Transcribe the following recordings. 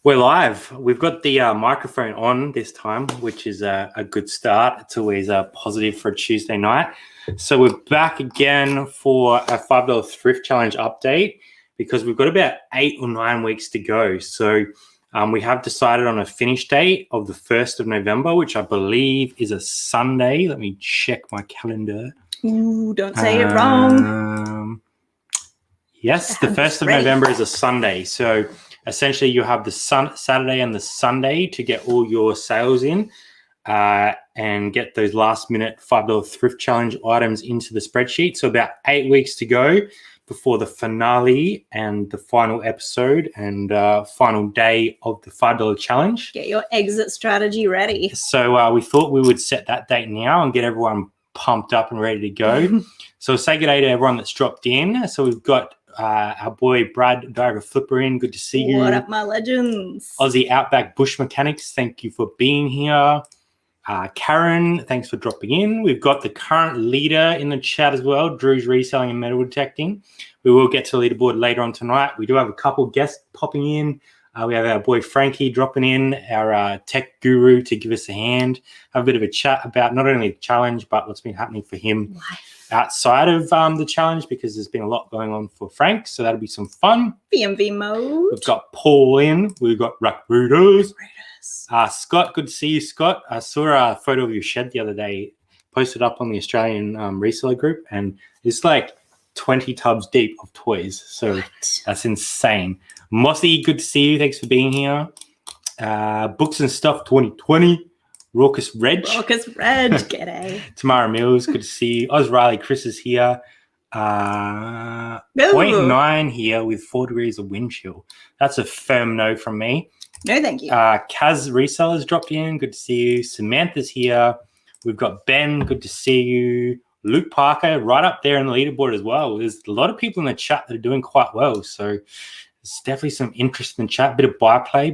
We're live. We've got the microphone on this time, which is a good start. It's always positive for a Tuesday night. So we're back again for a $5 Thrift Challenge update because we've got about 8 or 9 weeks to go. So we have decided on a finish date of the 1st of November, which I believe is a Sunday. Let me check my calendar. Ooh, don't say it wrong. Yes, the 1st of November is a Sunday. So essentially you have the Saturday and the Sunday to get all your sales in and get those last minute $5 Thrift Challenge items into the spreadsheet. So about 8 weeks to go before the finale and the final episode and final day of the $5 challenge. Get your exit strategy ready. So we thought we would set that date now and get everyone pumped up and ready to go. So say good day to everyone that's dropped in. So we've got our boy Brad Diver Flipper in. Good to see you. What up, my legends? Aussie Outback Bush Mechanics, thank you for being here. Karen, thanks for dropping in. We've got the current leader in the chat as well, Drew's Reselling and Metal Detecting. We will get to the leaderboard later on tonight. We do have a couple guests popping in. We have our boy Frankie dropping in, our tech guru, to give us a hand, have a bit of a chat about not only the challenge, but what's been happening for him outside of the challenge, because there's been a lot going on for Frank. So that'll be some fun. BMV mode. We've got Paul in. We've got Rack Rooters. Scott, good to see you, Scott. I saw a photo of your shed the other day, posted up on the Australian Reseller group, and it's like 20 tubs deep of toys. So that's insane. Mossy, good to see you. Thanks for being here. Books and Stuff 2020. Raucous Reg. G'day. Tamara Mills, good to see you. Oz Riley, Chris is here. 0.9 here with 4 degrees of wind chill. That's a firm no from me. No, thank you. Kaz Resellers dropped in. Good to see you. Samantha's here. We've got Ben. Good to see you. Luke Parker right up there in the leaderboard as well. There's a lot of people in the chat that are doing quite well. So there's definitely some interest in the chat. Bit of byplay.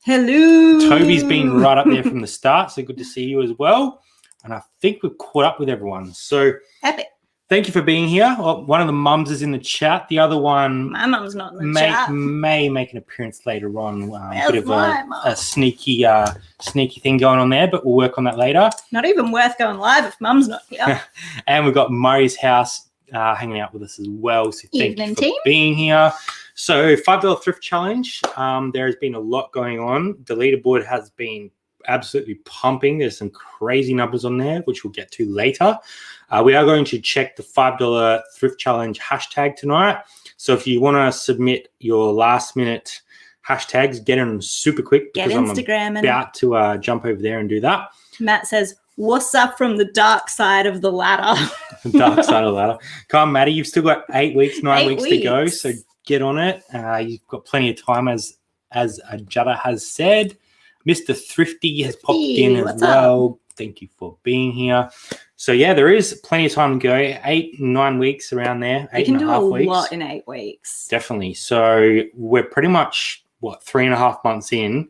Hello. Toby's been right up there from the start. So good to see you as well. And I think we've caught up with everyone. So epic. Thank you for being here. One of the mums is in the chat. The other one, my mum's not in the chat. May make an appearance later on. A bit of a sneaky thing going on there, but we'll work on that later. Not even worth going live if mum's not here. And we've got Murray's house hanging out with us as well. So thank you for being here. So $5 Thrift Challenge. There has been a lot going on. The leaderboard has been absolutely pumping. There's some crazy numbers on there, which we'll get to later. We are going to check the $5 Thrift Challenge hashtag tonight. So if you want to submit your last minute hashtags, get them super quick. Get Instagram. I'm about to jump over there and do that. Matt says, what's up from the dark side of the ladder? Dark side of the ladder. Come on, Maddie. You've still got 8 weeks, 9 weeks to go. So get on it. You've got plenty of time, as Jada has said. Mr. Thrifty has popped in as well. Up? Thank you for being here. So, yeah, there is plenty of time to go. 8, 9 weeks around there. 8.5 weeks. You can do a lot in 8 weeks. Definitely. So we're pretty much, 3.5 months in,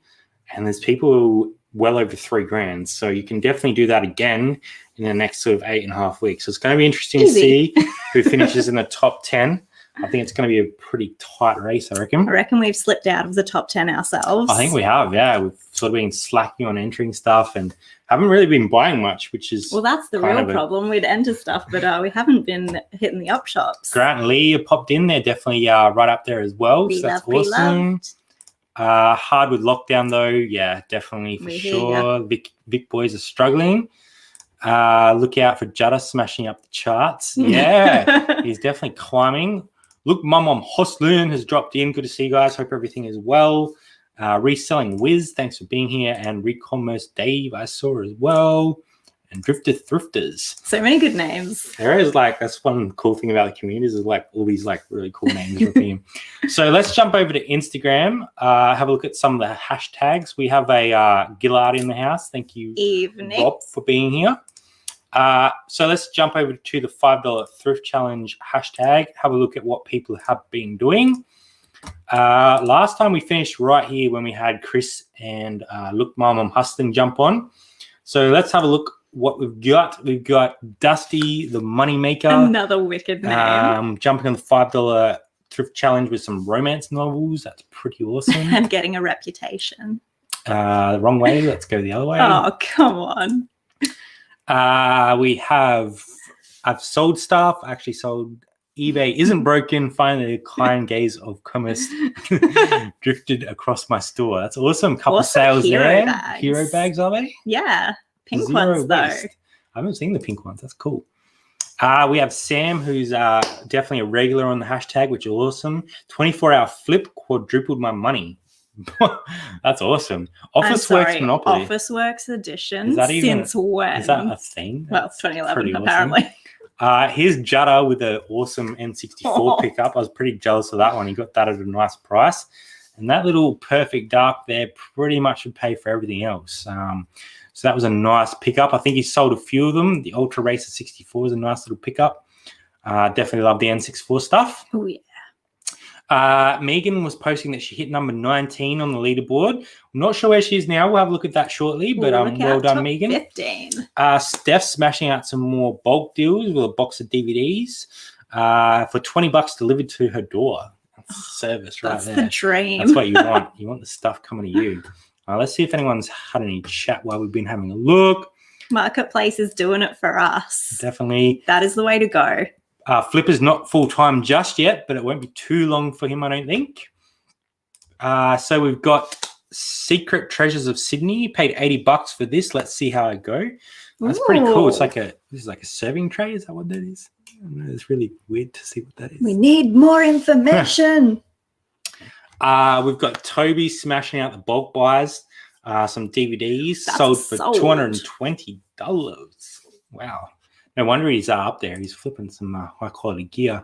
and there's people well over $3,000. So you can definitely do that again in the next sort of 8.5 weeks. So it's going to be interesting to see who finishes in the top 10. I think it's going to be a pretty tight race, I reckon. I reckon we've slipped out of the top 10 ourselves. I think we have, yeah. We've sort of been slacking on entering stuff and haven't really been buying much, which is... Well, that's the real problem. We'd enter stuff, but we haven't been hitting the up shops. Grant and Lee popped in there, definitely right up there as well. So that's awesome. Hard with lockdown, though. Yeah, definitely for sure. Vic boys are struggling. Look out for Jada smashing up the charts. Yeah, he's definitely climbing. Look, Mum Hoslin has dropped in. Good to see you guys. Hope everything is well. Reselling Wiz, thanks for being here. And Recommerce Dave, I saw as well. And Drifter Thrifters. So many good names. There is that's one cool thing about the communities is all these really cool names. So let's jump over to Instagram. Have a look at some of the hashtags. We have a Gillard in the house. Thank you, Rob, for being here. So let's jump over to the $5 Thrift Challenge hashtag. Have a look at what people have been doing. Last time we finished right here when we had Chris and Look Mum Hustling jump on. So let's have a look what we've got. We've got Dusty, the Moneymaker. Another wicked name. Jumping on the $5 Thrift Challenge with some romance novels. That's pretty awesome. And getting a reputation. The wrong way. Let's go the other way. Oh, come on. I've sold stuff. I actually sold eBay isn't broken. Finally, the kind gaze of commerce drifted across my store. That's awesome. Couple Also sales hero there. bags. Hero bags, are they? Yeah. Pink Zero ones, though. waste. I haven't seen the pink ones. That's cool. We have Sam, who's definitely a regular on the hashtag, which is awesome. 24-hour flip quadrupled my money. That's awesome. Officeworks Monopoly. Officeworks edition. Is that even, Since when? Is that a thing? Well, it's 2011 awesome. apparently. Here's Jutta with an awesome N64 pickup. I was pretty jealous of that one. He got that at a nice price. And that little perfect dark there pretty much would pay for everything else. So that was a nice pickup. I think he sold a few of them. The Ultra Racer 64 is a nice little pickup. Definitely love the N64 stuff. Oh, yeah. Megan was posting that she hit number 19 on the leaderboard. I'm not sure where she is now. We'll have a look at that shortly, but well done, Megan. 15. Steph's smashing out some more bulk deals with a box of DVDs for $20 delivered to her door. That's service right there. That's the dream. That's what you want. You want the stuff coming to you. Let's see if anyone's had any chat while we've been having a look. Marketplace is doing it for us. Definitely. That is the way to go. Flipper's not full-time just yet, but it won't be too long for him, I don't think. So we've got Secret Treasures of Sydney. Paid $80 for this. Let's see how it go. That's pretty cool. It's like this is like a serving tray. Is that what that is? I don't know. It's really weird to see what that is. We need more information. We've got Toby smashing out the bulk buys. Some DVDs sold for $220. Wow. No wonder he's up there. He's flipping some high-quality gear.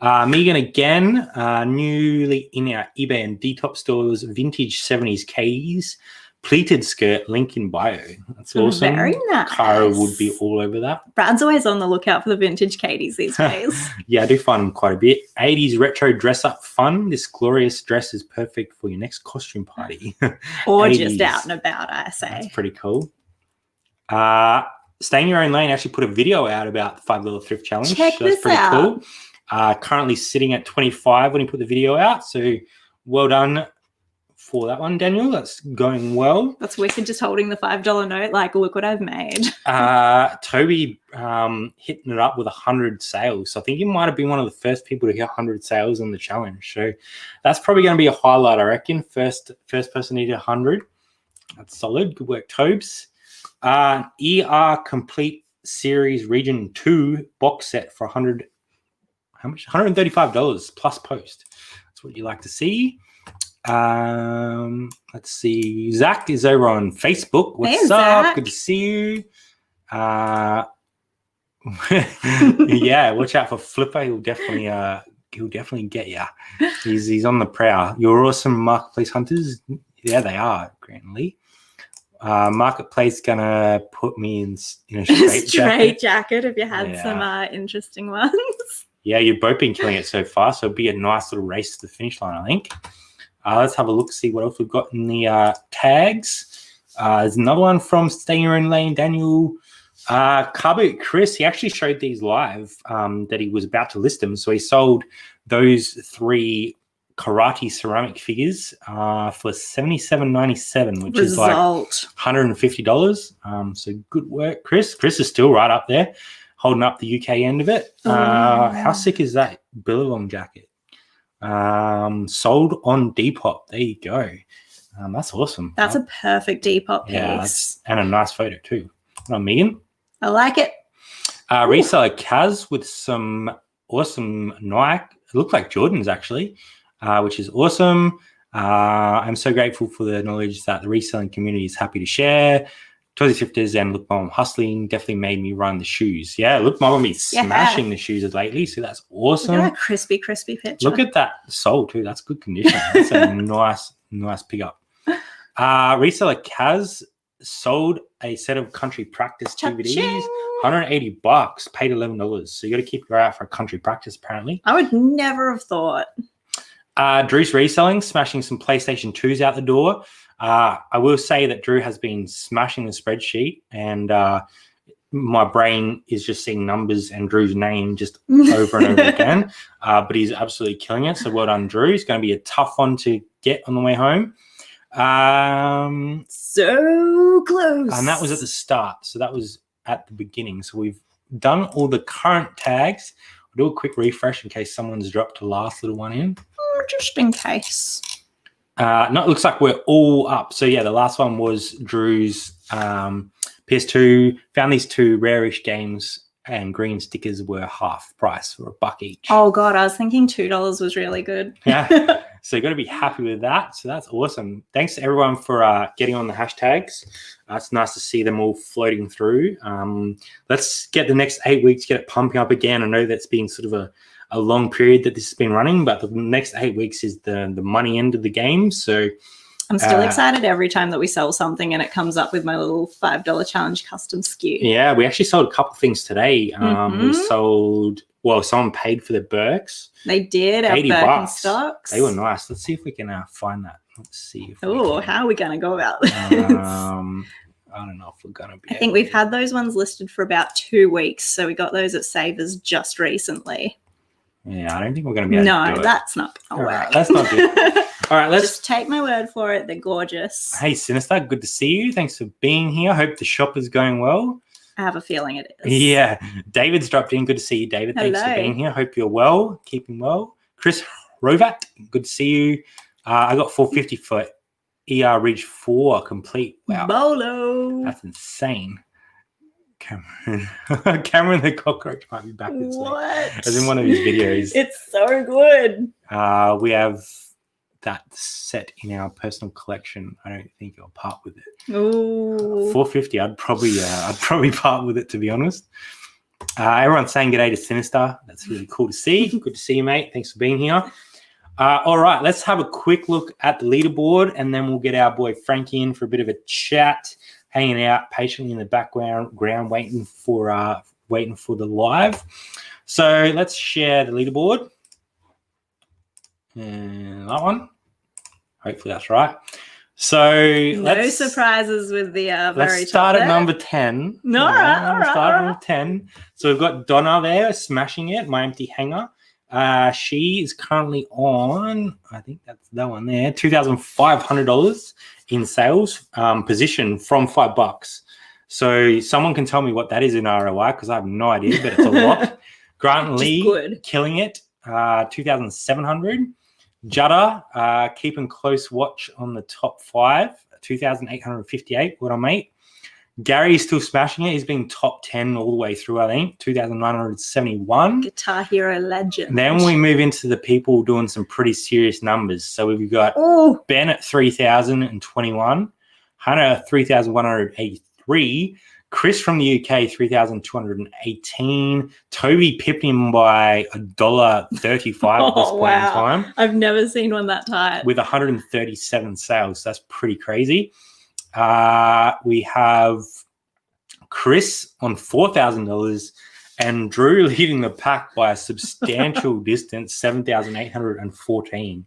Megan again, newly in our eBay and Dtop stores, vintage 70s Ks, pleated skirt, link in bio. That's awesome. Very nice. Cara would be all over that. Brad's always on the lookout for the vintage Katies these days. Yeah, I do find them quite a bit. 80s retro dress-up fun. This glorious dress is perfect for your next costume party. Or just out and about, I say. That's pretty cool. Stay in Your Own Lane actually put a video out about the $5 Thrift Challenge. Check this out. Cool. Currently sitting at 25 when he put the video out. So well done for that one, Daniel. That's going well. That's wicked, just holding the $5 note like, look what I've made. Toby hitting it up with 100 sales. So I think he might have been one of the first people to hit 100 sales on the challenge. So that's probably going to be a highlight, I reckon. First person to hit 100. That's solid. Good work, Tobes. ER Complete Series Region 2 box set for how much? $135 plus post. That's what you like to see. Let's see. Zach is over on Facebook. What's up? Zach. Good to see you. Yeah, watch out for Flipper. He'll definitely get you. He's on the prowl. You're awesome, Marketplace hunters. Yeah, they are, Grant Lee. Marketplace gonna put me in a straight jacket if you had some interesting ones. Yeah, you've both been killing it so far, so it'll be a nice little race to the finish line, I think. Let's have a look, see what else we've got in the tags. There's another one from Stay in Your Own Lane, Daniel. Carboot Chris, he actually showed these live that he was about to list them. So he sold those 3 karate ceramic figures for $77.97, which is like $150. So good work, Chris. Chris is still right up there, holding up the UK end of it. How sick is that Billabong jacket? Sold on Depop. There you go. That's awesome. That's a perfect Depop piece. Yeah, and a nice photo too. Not Megan. I like it. Reseller Kaz with some awesome Nike. It looked like Jordans actually. Which is awesome. I'm so grateful for the knowledge that the reselling community is happy to share. Tozy Thrifters and Look Mom Hustling definitely made me run the shoes. Yeah, Look Mom be smashing the shoes lately, so that's awesome. Look at that crispy picture. Look at that sole too. That's good condition. That's a nice pickup. Reseller Kaz sold a set of country practice DVDs. $180, paid $11. So you got to keep your eye out for a country practice apparently. I would never have thought. Drew's reselling, smashing some PlayStation 2s out the door. I will say that Drew has been smashing the spreadsheet, and my brain is just seeing numbers and Drew's name just over and over again. But he's absolutely killing it. So well done, Drew. It's going to be a tough one to get on the way home. So close. And that was at the start. So that was at the beginning. So we've done all the current tags. We'll do a quick refresh in case someone's dropped the last little one in. Just in case. No, it looks like we're all up. So yeah, the last one was Drew's PS2. Found these 2 rarish games and green stickers were half price for $1 each. Oh God, I was thinking $2 was really good. Yeah. So you've got to be happy with that. So that's awesome. Thanks to everyone for getting on the hashtags. It's nice to see them all floating through. Let's get the next 8 weeks, get it pumping up again. I know that's been sort of a long period that this has been running, but the next 8 weeks is the money end of the game. So I'm still excited every time that we sell something and it comes up with my little $5 challenge custom SKU. Yeah, we actually sold a couple of things today. We sold, well, someone paid for the Burks. They did, our Birkenstocks. They were nice. Let's see if we can find that. Let's see. Oh, how are we going to go about this? I don't know if we're going to be. I think we've had those ones listed for about 2 weeks. So we got those at Savers just recently. Yeah, I don't think we're going to be able to do it. That's not going to work. Right, that's not good. All right, let's just take my word for it. They're gorgeous. Hey, Sinister, good to see you. Thanks for being here. Hope the shop is going well. I have a feeling it is. Yeah, David's dropped in. Good to see you, David. Thanks for being here. Hope you're well, keeping well. Chris Rovat, good to see you. I got $450 for ER Ridge 4 complete. Wow, Bolo. That's insane. Cameron the cockroach might be back this week. What? As in one of his videos. It's so good. We have that set in our personal collection. I don't think you'll part with it. Ooh. $450. I'd probably part with it, to be honest. Everyone's saying g'day to Sinister. That's really cool to see. Good to see you, mate. Thanks for being here. All right, let's have a quick look at the leaderboard, and then we'll get our boy Frankie in for a bit of a chat, hanging out patiently in the background, waiting for the live. So let's share the leaderboard. And that one. Hopefully that's right. So no surprises with the very let's start top at there. number 10. All right. Start at number 10. So we've got Donna there smashing it, my empty hanger. She is currently on, I think that's that one there, $2,500 in sales position from $5. So someone can tell me what that is in ROI because I have no idea, but it's a lot. Grant Lee killing it, 2,700. Judder keeping close watch on the top 5, 2,858. What on, mate? Gary's still smashing it. He's been top 10 all the way through, I think, 2,971. Guitar Hero legend. Then we move into the people doing some pretty serious numbers. So we've got Ben at 3,021, Hannah 3,183, Chris from the UK 3,218, Toby pipped him by $1.35 at this point in time. I've never seen one that tight. With 137 sales. That's pretty crazy. We have Chris on $4,000 and Drew leading the pack by a substantial distance, 7,814.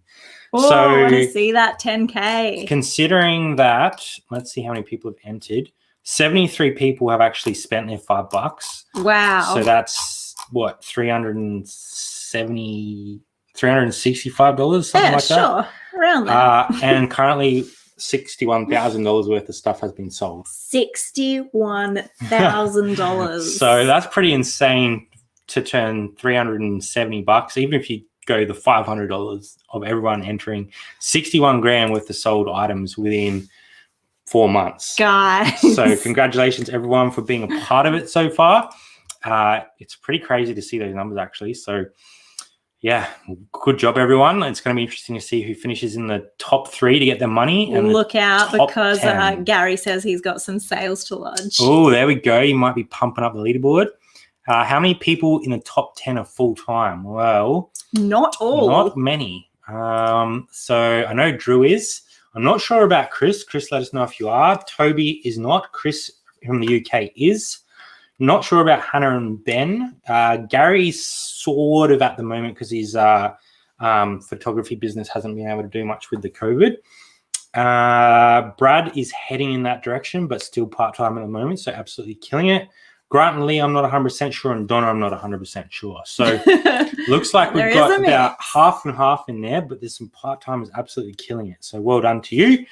Oh, so I want to see that 10K. Considering that, let's see how many people have entered. 73 people have actually spent their $5. Wow. So that's what, $365, something like that? Yeah, sure. Around that. And currently $61,000 worth of stuff has been sold. $61,000. So that's pretty insane to turn $370. Even if you go the $500 of everyone entering, 61 grand worth of sold items within 4 months. Guys. So congratulations everyone for being a part of it so far. It's pretty crazy to see those numbers actually. So yeah, good job, everyone. It's going to be interesting to see who finishes in the top 3 to get their money. And look out because Gary says he's got some sales to lodge. Oh, there we go. You might be pumping up the leaderboard. How many people in the top 10 are full-time? Well, not all. Not many. So I know Drew is. I'm not sure about Chris. Chris, let us know if you are. Toby is not. Chris from the UK is. Not sure about Hannah and Ben. Gary's sort of at the moment because his photography business hasn't been able to do much with the COVID. Brad is heading in that direction, but still part-time at the moment, so absolutely killing it. Grant and Lee, I'm not 100% sure, and Donna, I'm not 100% sure. So looks like we've There got is a about mix. half and half in there, but there's some part-timers absolutely killing it. So well done to you.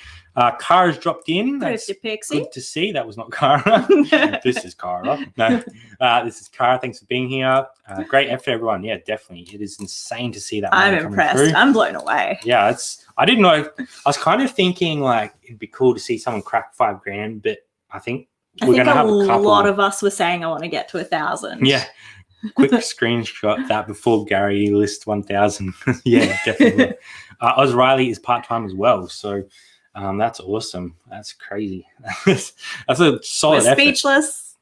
Kara's dropped in. That's Thrifty Pixie. good to see. That was not Kara. This is Kara. No, this is Kara. Thanks for being here. Great effort, everyone. Yeah, definitely. It is insane to see that. I'm money coming impressed. through. I'm blown away. Yeah, I didn't know. I was kind of thinking like it'd be cool to see someone crack $5,000, but I think we're going to have a couple. lot of us were saying I want to get to 1,000. Yeah. Quick screenshot that before Gary lists 1,000. Yeah, definitely. Oz Riley is part-time as well. So that's awesome. That's crazy. That's a solid We're effort. speechless.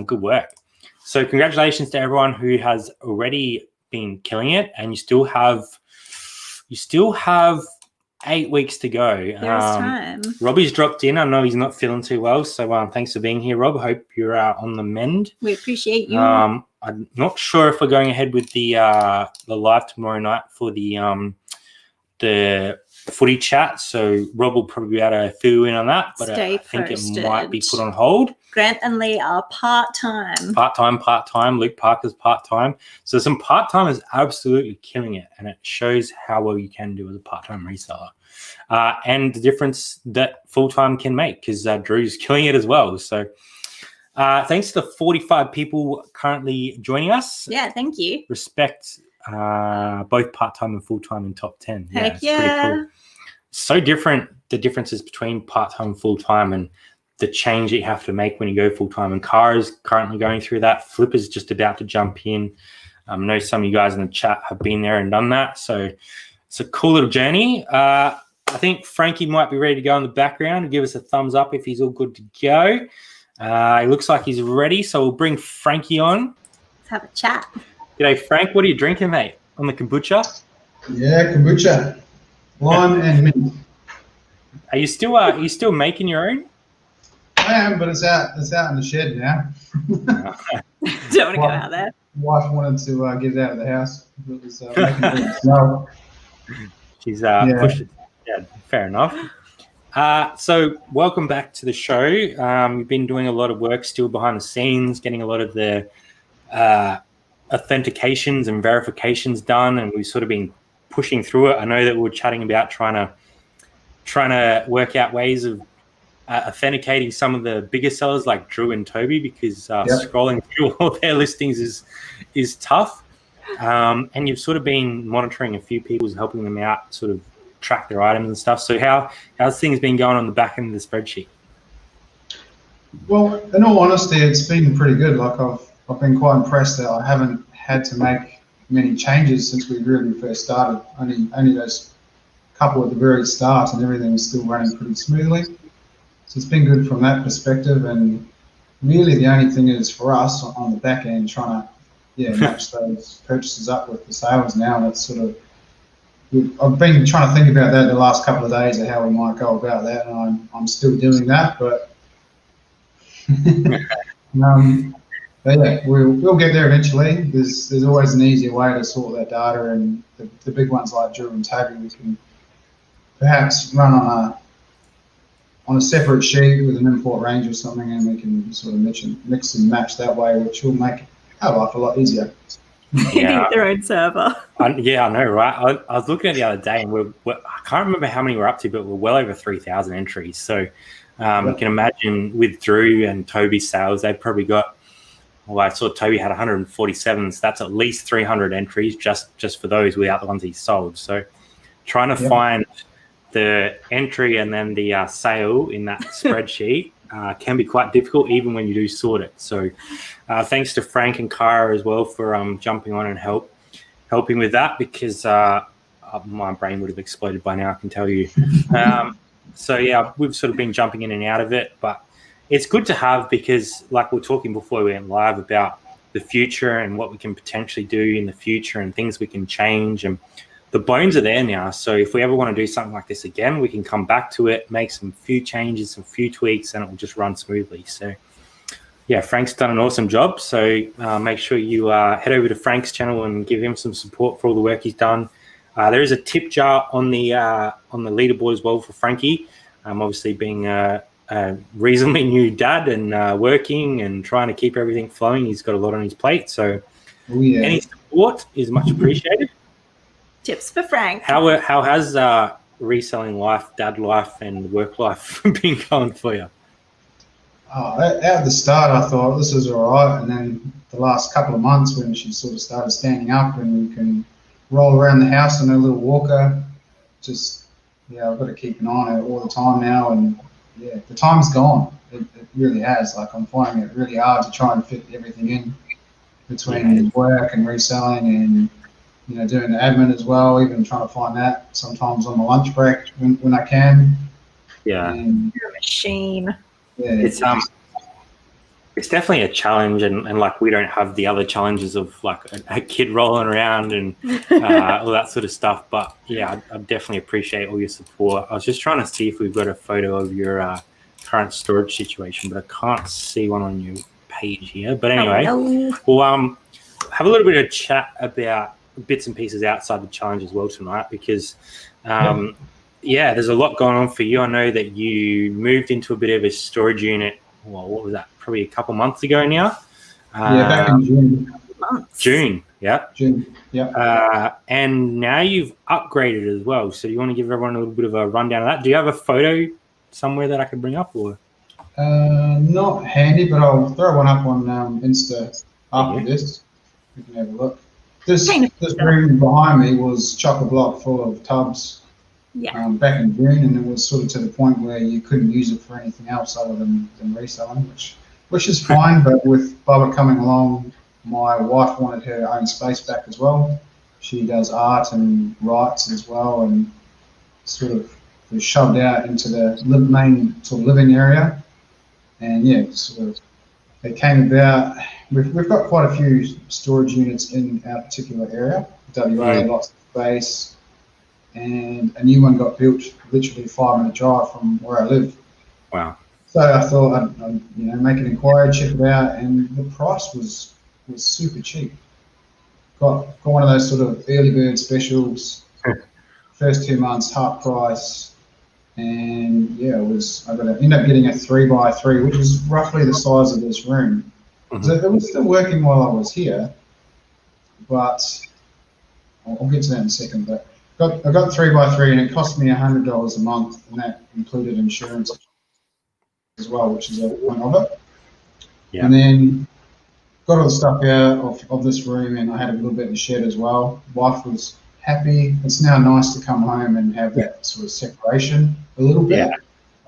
Good work. So congratulations to everyone who has already been killing it, and you still have 8 weeks to go. There's time. Robbie's dropped in. I know he's not feeling too well, so thanks for being here, Rob. Hope you're on the mend. We appreciate you. I'm not sure if we're going ahead with the live tomorrow night for the footy chat, so Rob will probably be able to fill you in on that, but I think posted. It might be put on hold. Grant and Lee are part-time. Part-time. Luke Parker's part-time. So some part-timers absolutely killing it, and it shows how well you can do as a part-time reseller. And the difference that full-time can make, because Drew's killing it as well. So thanks to the 45 people currently joining us. Yeah, thank you. Respect both part-time and full-time in top 10. Heck It's pretty cool. So different, the differences between part-time and full-time, and the change that you have to make when you go full-time. And Kara's currently going through that. Flipper's just about to jump in. I know some of you guys in the chat have been there and done that. So it's a cool little journey. I think Frankie might be ready to go in the background and give us a thumbs up if he's all good to go. It looks like he's ready, so we'll bring Frankie on. Let's have a chat. G'day, Frank. What are you drinking, mate? On the kombucha? Yeah, kombucha, lime and mint. Are you still making your own? I am, but it's out in the shed now. Don't want to go out there. Wife wanted to get it out of the house. It was making a bit of smell. She's pushed it. Yeah, fair enough. So welcome back to the show. You've been doing a lot of work still behind the scenes, getting a lot of the authentications and verifications done, and we've sort of been pushing through it. I know that we were chatting about trying to work out ways of authenticating some of the bigger sellers like Drew and Toby, because scrolling through all their listings is tough. And you've sort of been monitoring a few people, helping them out, sort of track their items and stuff. So how's things been going on the back end of the spreadsheet? Well, in all honesty, it's been pretty good. Like I've been quite impressed that I haven't had to make many changes since we really first started. Only those couple at the very start, and everything's still running pretty smoothly. So it's been good from that perspective. And really, the only thing is for us on the back end trying to match those purchases up with the sales now. And it's sort of, I've been trying to think about that the last couple of days of how we might go about that, and I'm still doing that, but yeah, we'll get there eventually. There's always an easier way to sort that data, and the big ones like Drew and Toby, we can perhaps run on a separate sheet with an import range or something, and we can sort of mix and match that way, which will make our life a lot easier. They need their own server. I know, right? I was looking at the other day, and I can't remember how many we're up to, but we're well over 3,000 entries. So you can imagine with Drew and Toby's sales, they've probably got, I saw Toby had 147, so that's at least 300 entries just for those without the ones he sold. So trying to find the entry and then the sale in that spreadsheet can be quite difficult, even when you do sort it. So thanks to Frank and Kara as well for jumping on and helping with that, because my brain would have exploded by now, I can tell you. So yeah, we've sort of been jumping in and out of it, but it's good to have, because like we were talking before we went live about the future and what we can potentially do in the future and things we can change, and the bones are there now. So if we ever want to do something like this again, we can come back to it, make some few changes, some few tweaks, and it will just run smoothly. So yeah, Frank's done an awesome job. So make sure you head over to Frank's channel and give him some support for all the work he's done. There is a tip jar on the leaderboard as well for Frankie. Obviously being a a reasonably new dad and working and trying to keep everything flowing. He's got a lot on his plate. So any support is much appreciated. Tips for Frank. How has reselling life, dad life, and work life been going for you? At the start, I thought this is all right, and then the last couple of months when she sort of started standing up and we can roll around the house on her little walker, just I've got to keep an eye on her all the time now, and the time's gone. It really has. Like, I'm finding it really hard to try and fit everything in between work and reselling and doing the admin as well, even trying to find that sometimes on my lunch break when I can. Yeah. You're a machine. Yeah. It's definitely a challenge, and like we don't have the other challenges of like a kid rolling around and all that sort of stuff. But I definitely appreciate all your support. I was just trying to see if we've got a photo of your current storage situation, but I can't see one on your page here. But anyway, we'll have a little bit of chat about bits and pieces outside the challenge as well tonight, because there's a lot going on for you. I know that you moved into a bit of a storage unit. Well, what was that? Probably a couple months ago now. Back in June. June, yeah. June, yeah. And now you've upgraded as well. So you want to give everyone a little bit of a rundown of that? Do you have a photo somewhere that I can bring up, or? Not handy, but I'll throw one up on Insta after this. You can have a look. This room behind me was chock-a-block full of tubs. Back in June, and it was sort of to the point where you couldn't use it for anything else other than reselling, which is fine. But with Bubba coming along, my wife wanted her own space back as well. She does art and writes as well, and sort of was shoved out into the main sort of living area. And sort of it came about. We've got quite a few storage units in our particular area. WA, lots of space. And a new one got built literally 5-minute drive from where I live. Wow. So I thought I'd make an inquiry, check it out, and the price was super cheap. Got one of those sort of early bird specials, first 2 months, half price, and I ended up getting a 3x3, which is roughly the size of this room. So it was still working while I was here, but I'll get to that in a second. But I got 3x3, and it cost me $100 a month, and that included insurance as well, which is a point of it. Yeah. And then got all the stuff out of this room, and I had a little bit in the shed as well. Wife was happy. It's now nice to come home and have that sort of separation a little bit.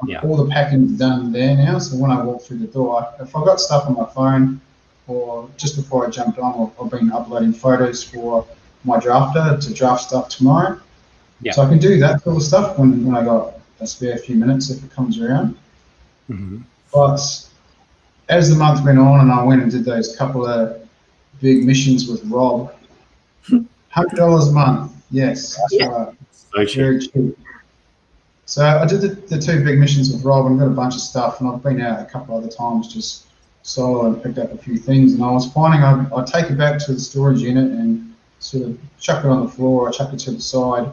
Yeah. All the packing's done there now, so when I walk through the door, if I got stuff on my phone, or just before I jumped on, I've been uploading photos for my drafter to draft stuff tomorrow. Yeah. So I can do that sort of stuff when I got a spare few minutes if it comes around. But as the month went on and I went and did those couple of big missions with Rob, $100 a month, yes. So very cheap. So I did the 2 big missions with Rob and got a bunch of stuff, and I've been out a couple other times just solo and picked up a few things, and I was finding I'd take it back to the storage unit and sort of chuck it on the floor or chuck it to the side,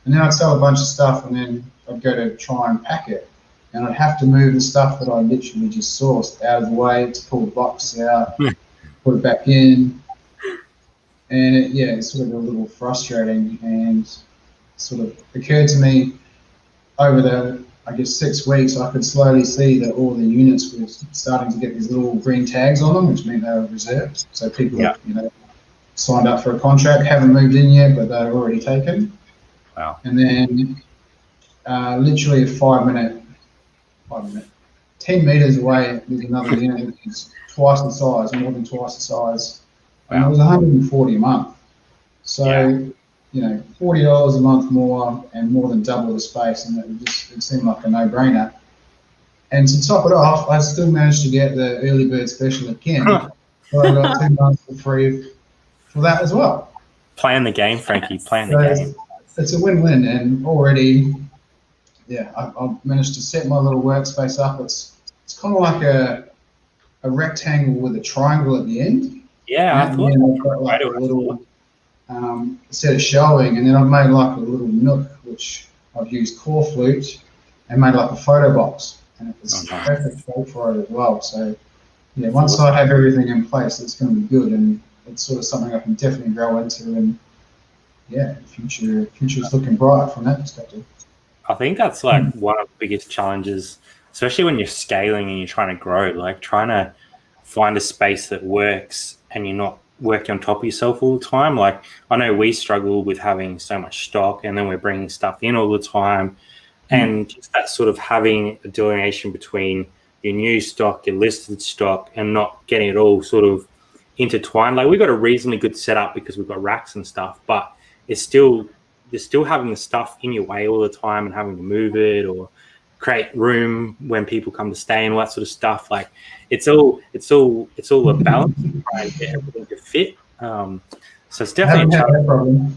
and then I'd sell a bunch of stuff, and then I'd go to try and pack it, and I'd have to move the stuff that I literally just sourced out of the way to pull the box out, put it back in, and it's sort of a little frustrating, and sort of occurred to me over the 6 weeks, I could slowly see that all the units were starting to get these little green tags on them, which meant they were reserved. So people, signed up for a contract, haven't moved in yet, but they're already taken. Wow. And then literally a 10 meters away, there's another unit which is twice the size, more than twice the size. Wow. And it was $140 a month. So, $40 a month more and more than double the space, and it seemed like a no-brainer. And to top it off, I still managed to get the early bird special again. So I got 2 months for free for that as well. Playing the game, Frankie, playing the game. It's a win-win, and already, I've managed to set my little workspace up. It's kind of like a rectangle with a triangle at the end. Yeah, I thought I've got like a little set of shelving, and then I've made like a little nook which I've used core flute and made like a photo box. and it was Oh, nice. perfect fit for it as well. So yeah, once I have everything in place, it's going to be good, and it's sort of something I can definitely grow into. And yeah, the future's looking bright from that perspective. I think that's like one of the biggest challenges, especially when you're scaling and you're trying to grow, like trying to find a space that works and you're not working on top of yourself all the time. Like I know we struggle with having so much stock and then we're bringing stuff in all the time. And just that sort of having a delineation between your new stock, your listed stock, and not getting it all sort of intertwined. Like we've got a reasonably good setup because we've got racks and stuff, but it's still, you're still having the stuff in your way all the time and having to move it or create room when people come to stay and all that sort of stuff. Like it's all a balance to try and get everything to fit. So it's definitely a challenge.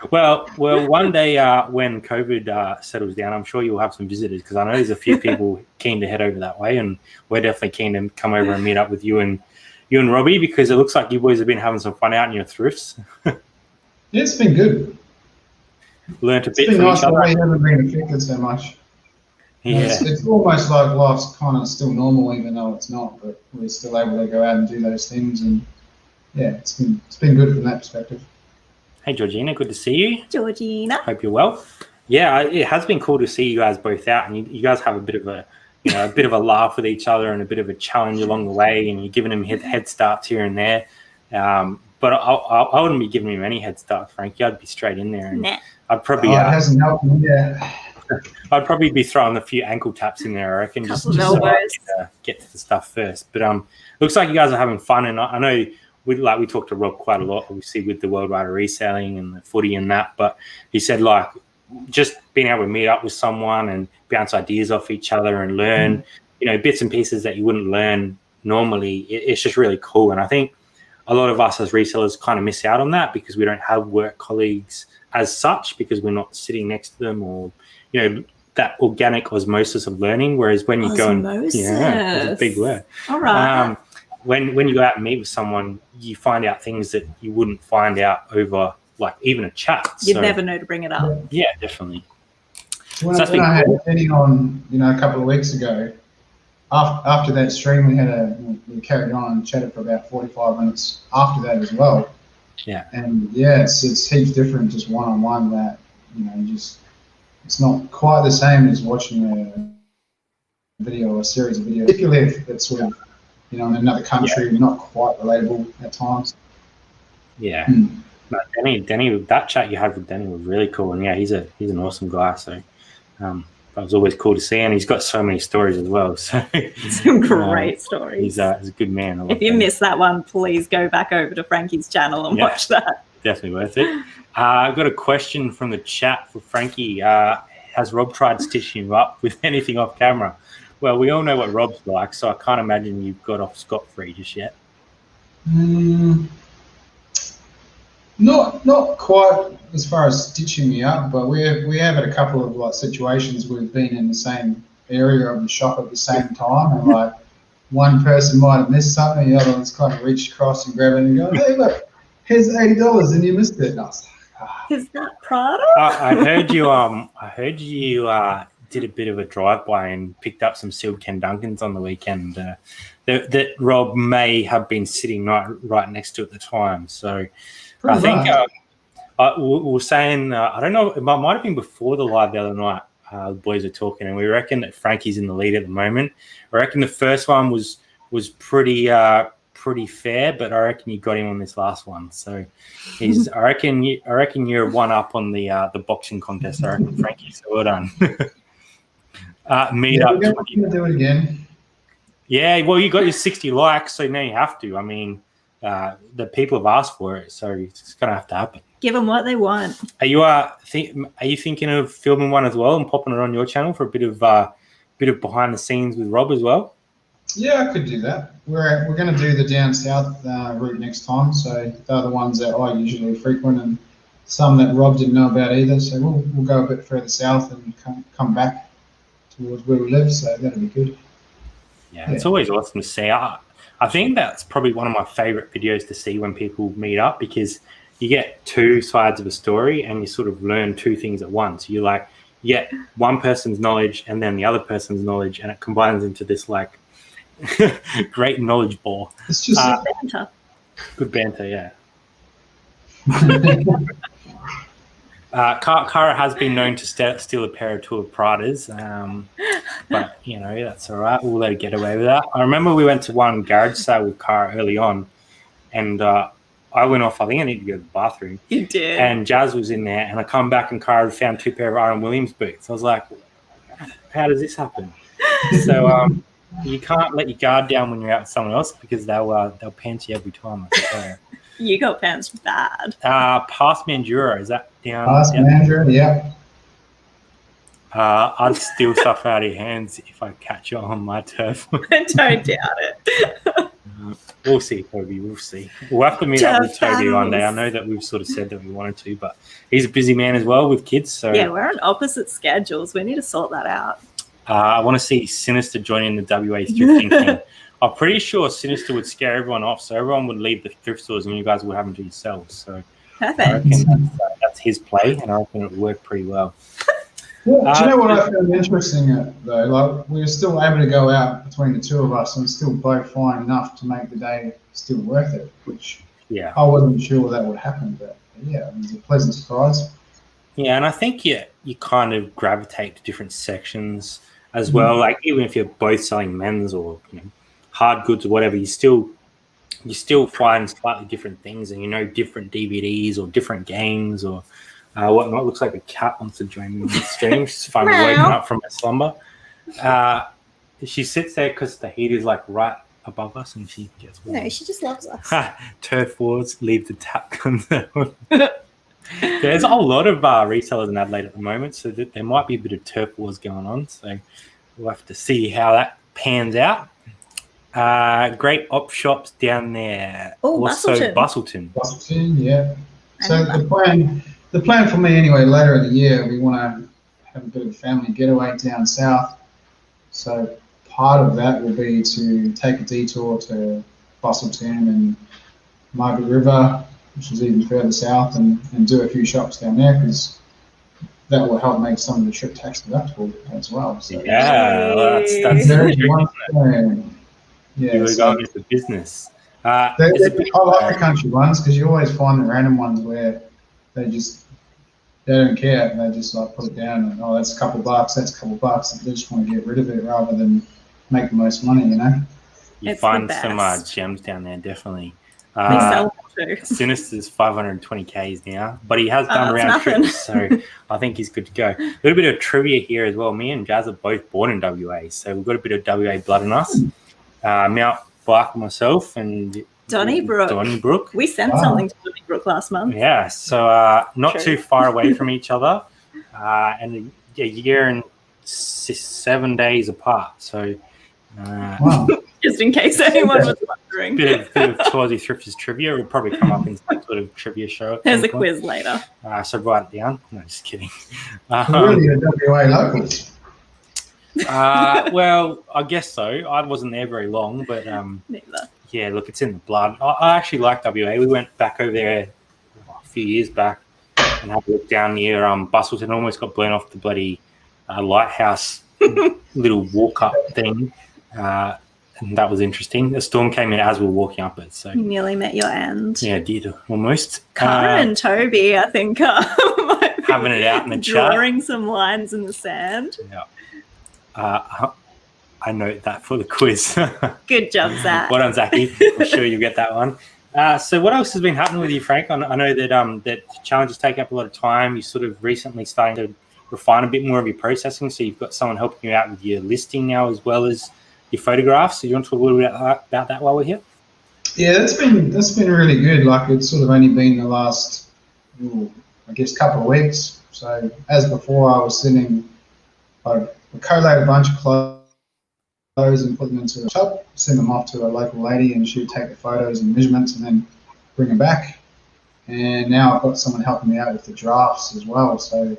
Well, one day when COVID settles down, I'm sure you'll have some visitors because I know there's a few people keen to head over that way, and we're definitely keen to come over and meet up with you and Robbie because it looks like you boys have been having some fun out in your thrifts. Yeah, it's been good. Learned a It's bit been from nice each that other. we haven't been affected so much. Yeah, It's almost like life's kind of still normal, even though it's not. But we're still able to go out and do those things, and yeah, it's been good from that perspective. Hey Georgina, good to see you. Georgina. Hope you're well. Yeah, it has been cool to see you guys both out, and you guys have a bit of a laugh with each other and a bit of a challenge along the way, and you're giving them head starts here and there. But I wouldn't be giving him any head start, Frankie. I'd be straight in there, and Nah. I'd probably It hasn't helped me yet. I'd probably be throwing a few ankle taps in there. I reckon just Couple of so I elbows. can, get to the stuff first. But looks like you guys are having fun, and I know we talked to Rob quite a lot, obviously with the worldwide reselling and the footy and that. But he said like just being able to meet up with someone and bounce ideas off each other and learn, bits and pieces that you wouldn't learn normally. It's just really cool, and I think a lot of us as resellers kind of miss out on that because we don't have work colleagues as such because we're not sitting next to them or, that organic osmosis of learning. Whereas when you go and, it's a big word. All right. When you go out and meet with someone, you find out things that you wouldn't find out over like even a chat. You'd never know to bring it up. Yeah, definitely. When I had Penny on, a couple of weeks ago, after that stream, we carried on and chatted for about 45 minutes after that as well. Yeah. And yeah, it's heaps different just one-on-one that, it's not quite the same as watching a video or a series of videos. If you live that's sort of, in another country, not quite relatable at times. Yeah. No, Danny, that chat you had with Danny was really cool. And yeah, he's an awesome guy. So, that was always cool to see, and he's got so many stories as well. So some great stories. He's a good man. If you missed that one, please go back over to Frankie's channel and watch that. Definitely worth it. I've got a question from the chat for Frankie. Has Rob tried stitching you up with anything off camera? Well, we all know what Rob's like, so I can't imagine you've got off scot-free just yet. Not quite as far as stitching me up, but we have had a couple of situations where we've been in the same area of the shop at the same time, and one person might have missed something, the other one's kind of reached across and grabbed it and go, "Hey, look, here's $80 and you missed it." And I was like, Is that Prada? I heard you did a bit of a drive-by and picked up some sealed Ken Duncans on the weekend that Rob may have been sitting right next to at the time. So I think we were saying, I don't know, it might have been before the live the other night, the boys were talking, and we reckon that Frankie's in the lead at the moment. I reckon the first one was pretty fair, but I reckon you got him on this last one. So I reckon you're one up on the boxing contest. I reckon, Frankie. So well done. Meet up. We're going to do it again. Yeah, well, you got your 60 likes, so now you have to. I mean, the people have asked for it, so it's going to have to happen. Give them what they want. Are you thinking of filming one as well and popping it on your channel for a bit of behind the scenes with Rob as well? Yeah, I could do that. We're going to do the down south route next time, so they're the ones that I usually frequent, and some that Rob didn't know about either. So we'll go a bit further south and come back towards where we live. So that'll be good. Yeah, it's always awesome to see. I think that's probably one of my favorite videos to see when people meet up, because you get two sides of a story and you sort of learn two things at once. You get one person's knowledge and then the other person's knowledge, and it combines into this like great knowledge ball. It's just Banter. Good banter, yeah. Cara has been known to steal a pair or two of Pradas, but you know, that's all right. We'll let her get away with that. I remember we went to one garage sale with Cara early on, and I went off. I think I needed to go to the bathroom. You did. And Jazz was in there, and I come back and Cara found 2 pair of Iron Williams boots. I was like, how does this happen? So you can't let your guard down when you're out with someone else, because they'll pants you every time, I swear. You got pants bad. Past Mandura, is that down? Past Mandura, yeah. I'd steal stuff out of your hands if I catch you on my turf. Don't doubt it. We'll see, Toby. We'll see. We'll have to meet up with Toby one day. I know that we've sort of said that we wanted to, but he's a busy man as well with kids. So yeah, we're on opposite schedules. We need to sort that out. I want to see Sinister join in the WA thrifting thing. I'm pretty sure Sinister would scare everyone off, so everyone would leave the thrift stores and you guys would have them to yourselves. So Perfect. I reckon that's his play, and I reckon it would work pretty well. Well, do you know what I found interesting though? Like, we were still able to go out between the two of us and still both find enough to make the day still worth it, which Yeah. I wasn't sure that would happen, but yeah, it was a pleasant surprise. Yeah, and I think you kind of gravitate to different sections as well. Like, even if you're both selling men's or hard goods or whatever, you still find slightly different things, and different DVDs or different games or whatnot. Looks like a cat wants to join me on the stream. She's finally woken up from her slumber. She sits there because the heat is like right above us, and she gets warm. No, she just loves us. Turf wars, leave the tap guns out. There's a whole lot of resellers in Adelaide at the moment, so there might be a bit of turf wars going on. So we'll have to see how that pans out. Great op shops down there. Oh, also Bustleton. Bustleton, yeah. So the plan for me anyway, later in the year, we want to have a bit of a family getaway down south. So part of that will be to take a detour to Bustleton and Margaret River, which is even further south, and do a few shops down there, because that will help make some of the trip tax deductible as well. So Yeah, that's very tricky, one isn't it? thing. Yeah, You were so going into business. I like the country ones, because you always find the random ones where they don't care, and they just like put it down and, oh, that's a couple bucks, that's a couple bucks, and they just want to get rid of it rather than make the most money, You It's find the some best. gems down there, definitely. We sell them too. Sinister's 520 Ks now, but he has Oh, done that's round nothing. trips, so I think he's good to go. A little bit of trivia here as well. Me and Jazz are both born in WA, so we've got a bit of WA blood in us. Mount Bark, myself, and Donnybrook. We sent Wow. something to Donnybrook last month. Yeah, so not True. too far away from each other, and a year and 7 days apart. So wow. Just in case anyone was wondering. bit of Tawsy Thrifters trivia will probably come up in some sort of trivia show. at There's some a point. quiz later. So write it down. No, just kidding. Really, the WA locals. Well, I guess so. I wasn't there very long, but Neither. yeah, look, it's in the blood. I actually like WA. We went back over there a few years back and had a look down near Bustleton. Almost got blown off the bloody lighthouse little walk-up thing. And that was interesting. The storm came in as we were walking up it. So You nearly met your end. yeah, did almost. Cara and Toby, I think, might be Having it out in the chat. drawing some lines in the sand. Yeah. I note that for the quiz. Good job, Zach. Well done, Zachy. I'm sure you'll get that one. So what else has been happening with you, Frank? I know that that challenges take up a lot of time. You sort of recently starting to refine a bit more of your processing, so you've got someone helping you out with your listing now as well as your photographs. So you want to talk a little bit about that while we're here? Yeah, that's been really good. Like, it's sort of only been the last, I guess, couple of weeks. So as before, I was I collate a bunch of clothes and put them into a tub, send them off to a local lady, and she would take the photos and measurements and then bring them back. And now I've got someone helping me out with the drafts as well. So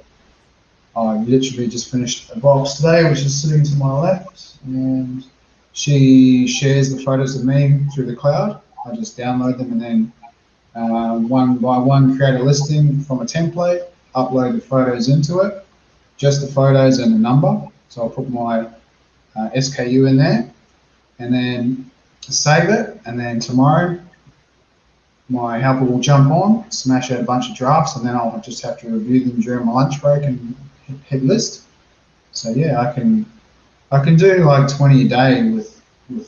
I literally just finished a box today, which is sitting to my left, and she shares the photos with me through the cloud. I just download them and then one by one create a listing from a template, upload the photos into it, just the photos and the number. So I'll put my SKU in there, and then save it, and then tomorrow my helper will jump on, smash out a bunch of drafts, and then I'll just have to review them during my lunch break and hit list. So yeah, I can do like 20 a day with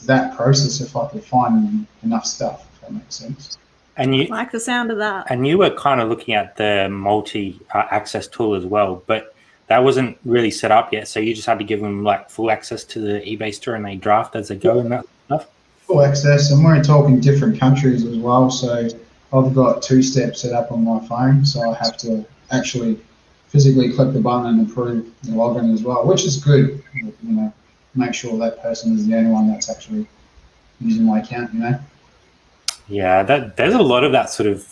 that process if I could find enough stuff, if that makes sense. And you Like the sound of that. And you were kind of looking at the multi-access tool as well, but that wasn't really set up yet. So you just had to give them like full access to the eBay store and they draft as they go and that stuff? Full access, and we're talking different countries as well. So I've got 2-step set up on my phone, so I have to actually physically click the button and approve the login as well, which is good. You know, make sure that person is the only one that's actually using my account, you know. Yeah, there's a lot of that sort of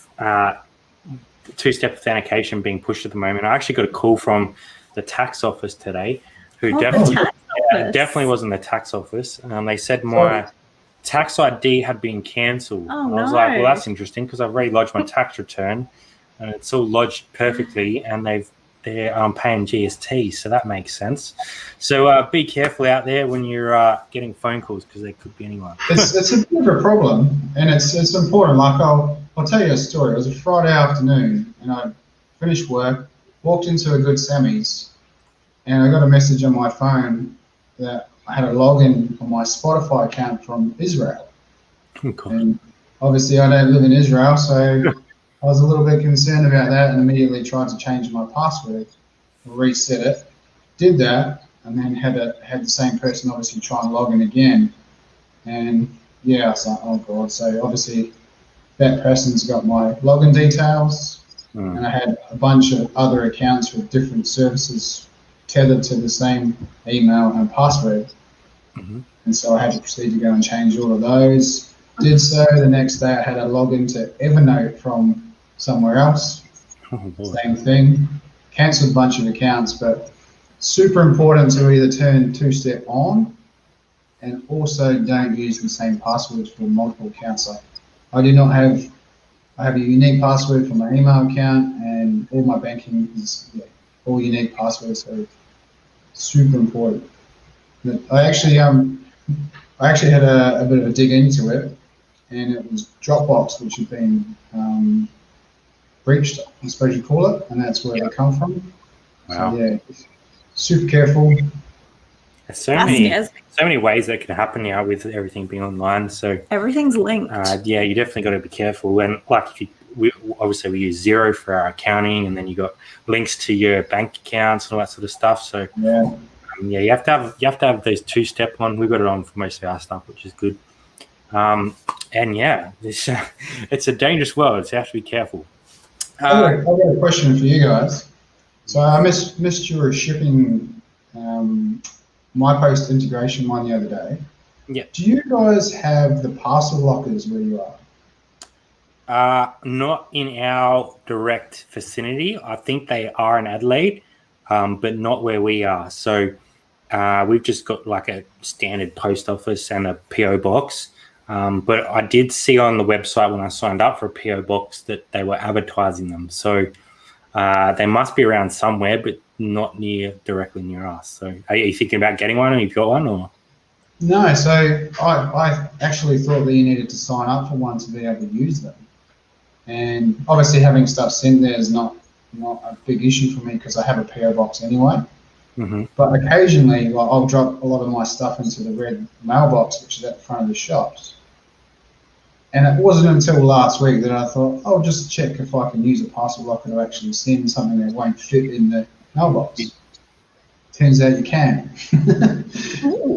2-step authentication being pushed at the moment. I actually got a call from the tax office today, who definitely wasn't the tax office. They said my tax ID had been cancelled. Oh, I was like, well, that's interesting because I've already lodged my tax return and it's all lodged perfectly, and they're paying GST, so that makes sense. So be careful out there when you're getting phone calls, because they could be anyone. It's a bit of a problem, and it's important. Like I'll tell you a story. It was a Friday afternoon, and I finished work, walked into a Good Sammy's, and I got a message on my phone that I had a login on my Spotify account from Israel. Okay. And obviously I don't live in Israel, so I was a little bit concerned about that and immediately tried to change my password, reset it, did that, and then had the same person obviously try and log in again. And yeah, I was like, oh God. So obviously that person's got my login details, and I had a bunch of other accounts with different services tethered to the same email and password. And so I had to proceed to go and change all of those. Did so. The next day I had a login to Evernote from somewhere else. Same thing. Cancelled a bunch of accounts, but super important to either turn 2-step on and also don't use the same passwords for multiple accounts. Like I have a unique password for my email account, and all my banking is all unique passwords, so super important. But I actually had a bit of a dig into it, and it was Dropbox, which had been breached, I suppose you call it, and that's where they come from. Wow. So yeah, super careful. There's so many ways that can happen now with everything being online. So everything's linked. Yeah, you definitely got to be careful. And like we use Xero for our accounting, and then you got links to your bank accounts and all that sort of stuff. So yeah, you have to have those 2-step on. We've got it on for most of our stuff, which is good. And yeah, it's a dangerous world, so you have to be careful. I've got a question for you guys. So I missed your shipping MyPost integration one the other day. Yeah. Do you guys have the parcel lockers where you are? Not in our direct vicinity. I think they are in Adelaide, but not where we are. So we've just got like a standard post office and a PO box. But I did see on the website when I signed up for a PO box that they were advertising them. So they must be around somewhere, but not directly near us. So are you thinking about getting one, or you've got one, or? No, so I actually thought that you needed to sign up for one to be able to use them. And obviously having stuff sent there is not a big issue for me because I have a PO box anyway. But occasionally, I'll drop a lot of my stuff into the red mailbox, which is at the front of the shops. And it wasn't until last week that I thought, I'll just check if I can use a parcel locker to actually send something that won't fit in the mailbox. Turns out you can.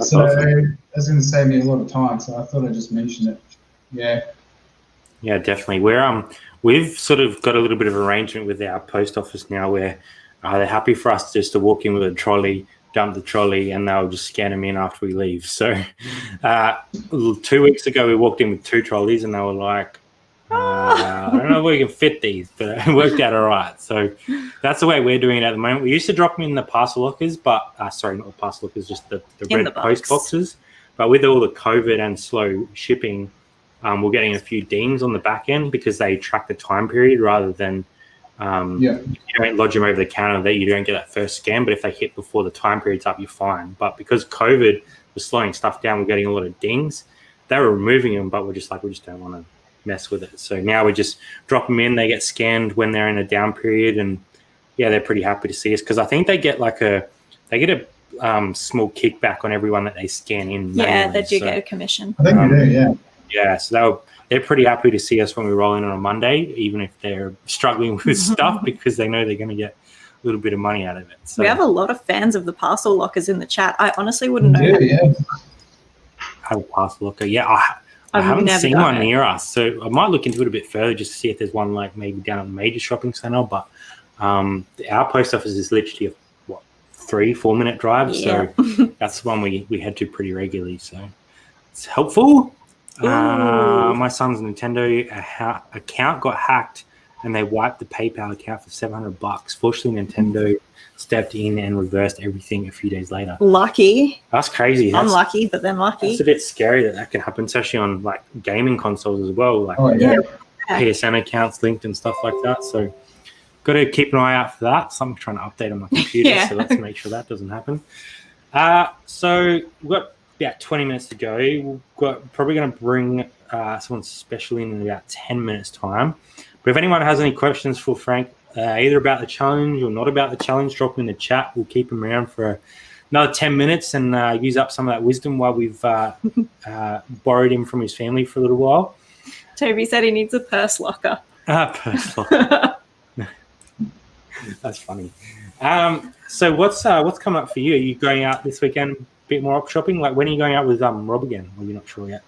So that's going to save me a lot of time. So I thought I'd just mention it. Yeah. Yeah, definitely. We've sort of got a little bit of arrangement with our post office now where they're happy for us just to walk in with a trolley, dump the trolley, and they'll just scan them in after we leave. So 2 weeks ago, we walked in with 2 trolleys, and they were like, I don't know if we can fit these, but it worked out all right. So that's the way we're doing it at the moment. We used to drop them in the parcel lockers, but sorry, not the parcel lockers, just the red post boxes. But with all the COVID and slow shipping, we're getting a few dings on the back end because they track the time period rather than If you don't lodge them over the counter, that you don't get that first scan. But if they hit before the time period's up, you're fine. But because COVID was slowing stuff down, we're getting a lot of dings. They were removing them, but we just don't want to mess with it. So now we just drop them in. They get scanned when they're in a down period, and they're pretty happy to see us because I think they get a small kickback on everyone that they scan in. Yeah, they do get a commission. I think we do, yeah. Yeah, so they're pretty happy to see us when we roll in on a Monday, even if they're struggling with stuff because they know they're going to get a little bit of money out of it. So we have a lot of fans of the parcel lockers in the chat. I honestly wouldn't know. Have a parcel locker. Yeah, I haven't seen one near us, so I might look into it a bit further just to see if there's one like maybe down at a major shopping centre. But our post office is literally a 3-4 minute drive, so that's the one we head to pretty regularly. So it's helpful. My son's Nintendo account got hacked, and they wiped the PayPal account for $700. Fortunately, Nintendo stepped in and reversed everything a few days later. Lucky. That's crazy. Unlucky, but then lucky. It's a bit scary that can happen, especially on like gaming consoles as well, like PSN accounts linked and stuff like that. So got to keep an eye out for that. So I'm trying to update on my computer, so let's make sure that doesn't happen. So we've got about 20 minutes to go. We're probably going to bring someone special in about 10 minutes time. But if anyone has any questions for Frank, either about the challenge or not about the challenge, drop them in the chat. We'll keep him around for another 10 minutes and use up some of that wisdom while we've borrowed him from his family for a little while. Toby said he needs a purse locker. Purse locker. That's funny. So what's coming up for you? Are you going out this weekend a bit more op shopping? Like when are you going out with Rob again? Or you're not sure yet?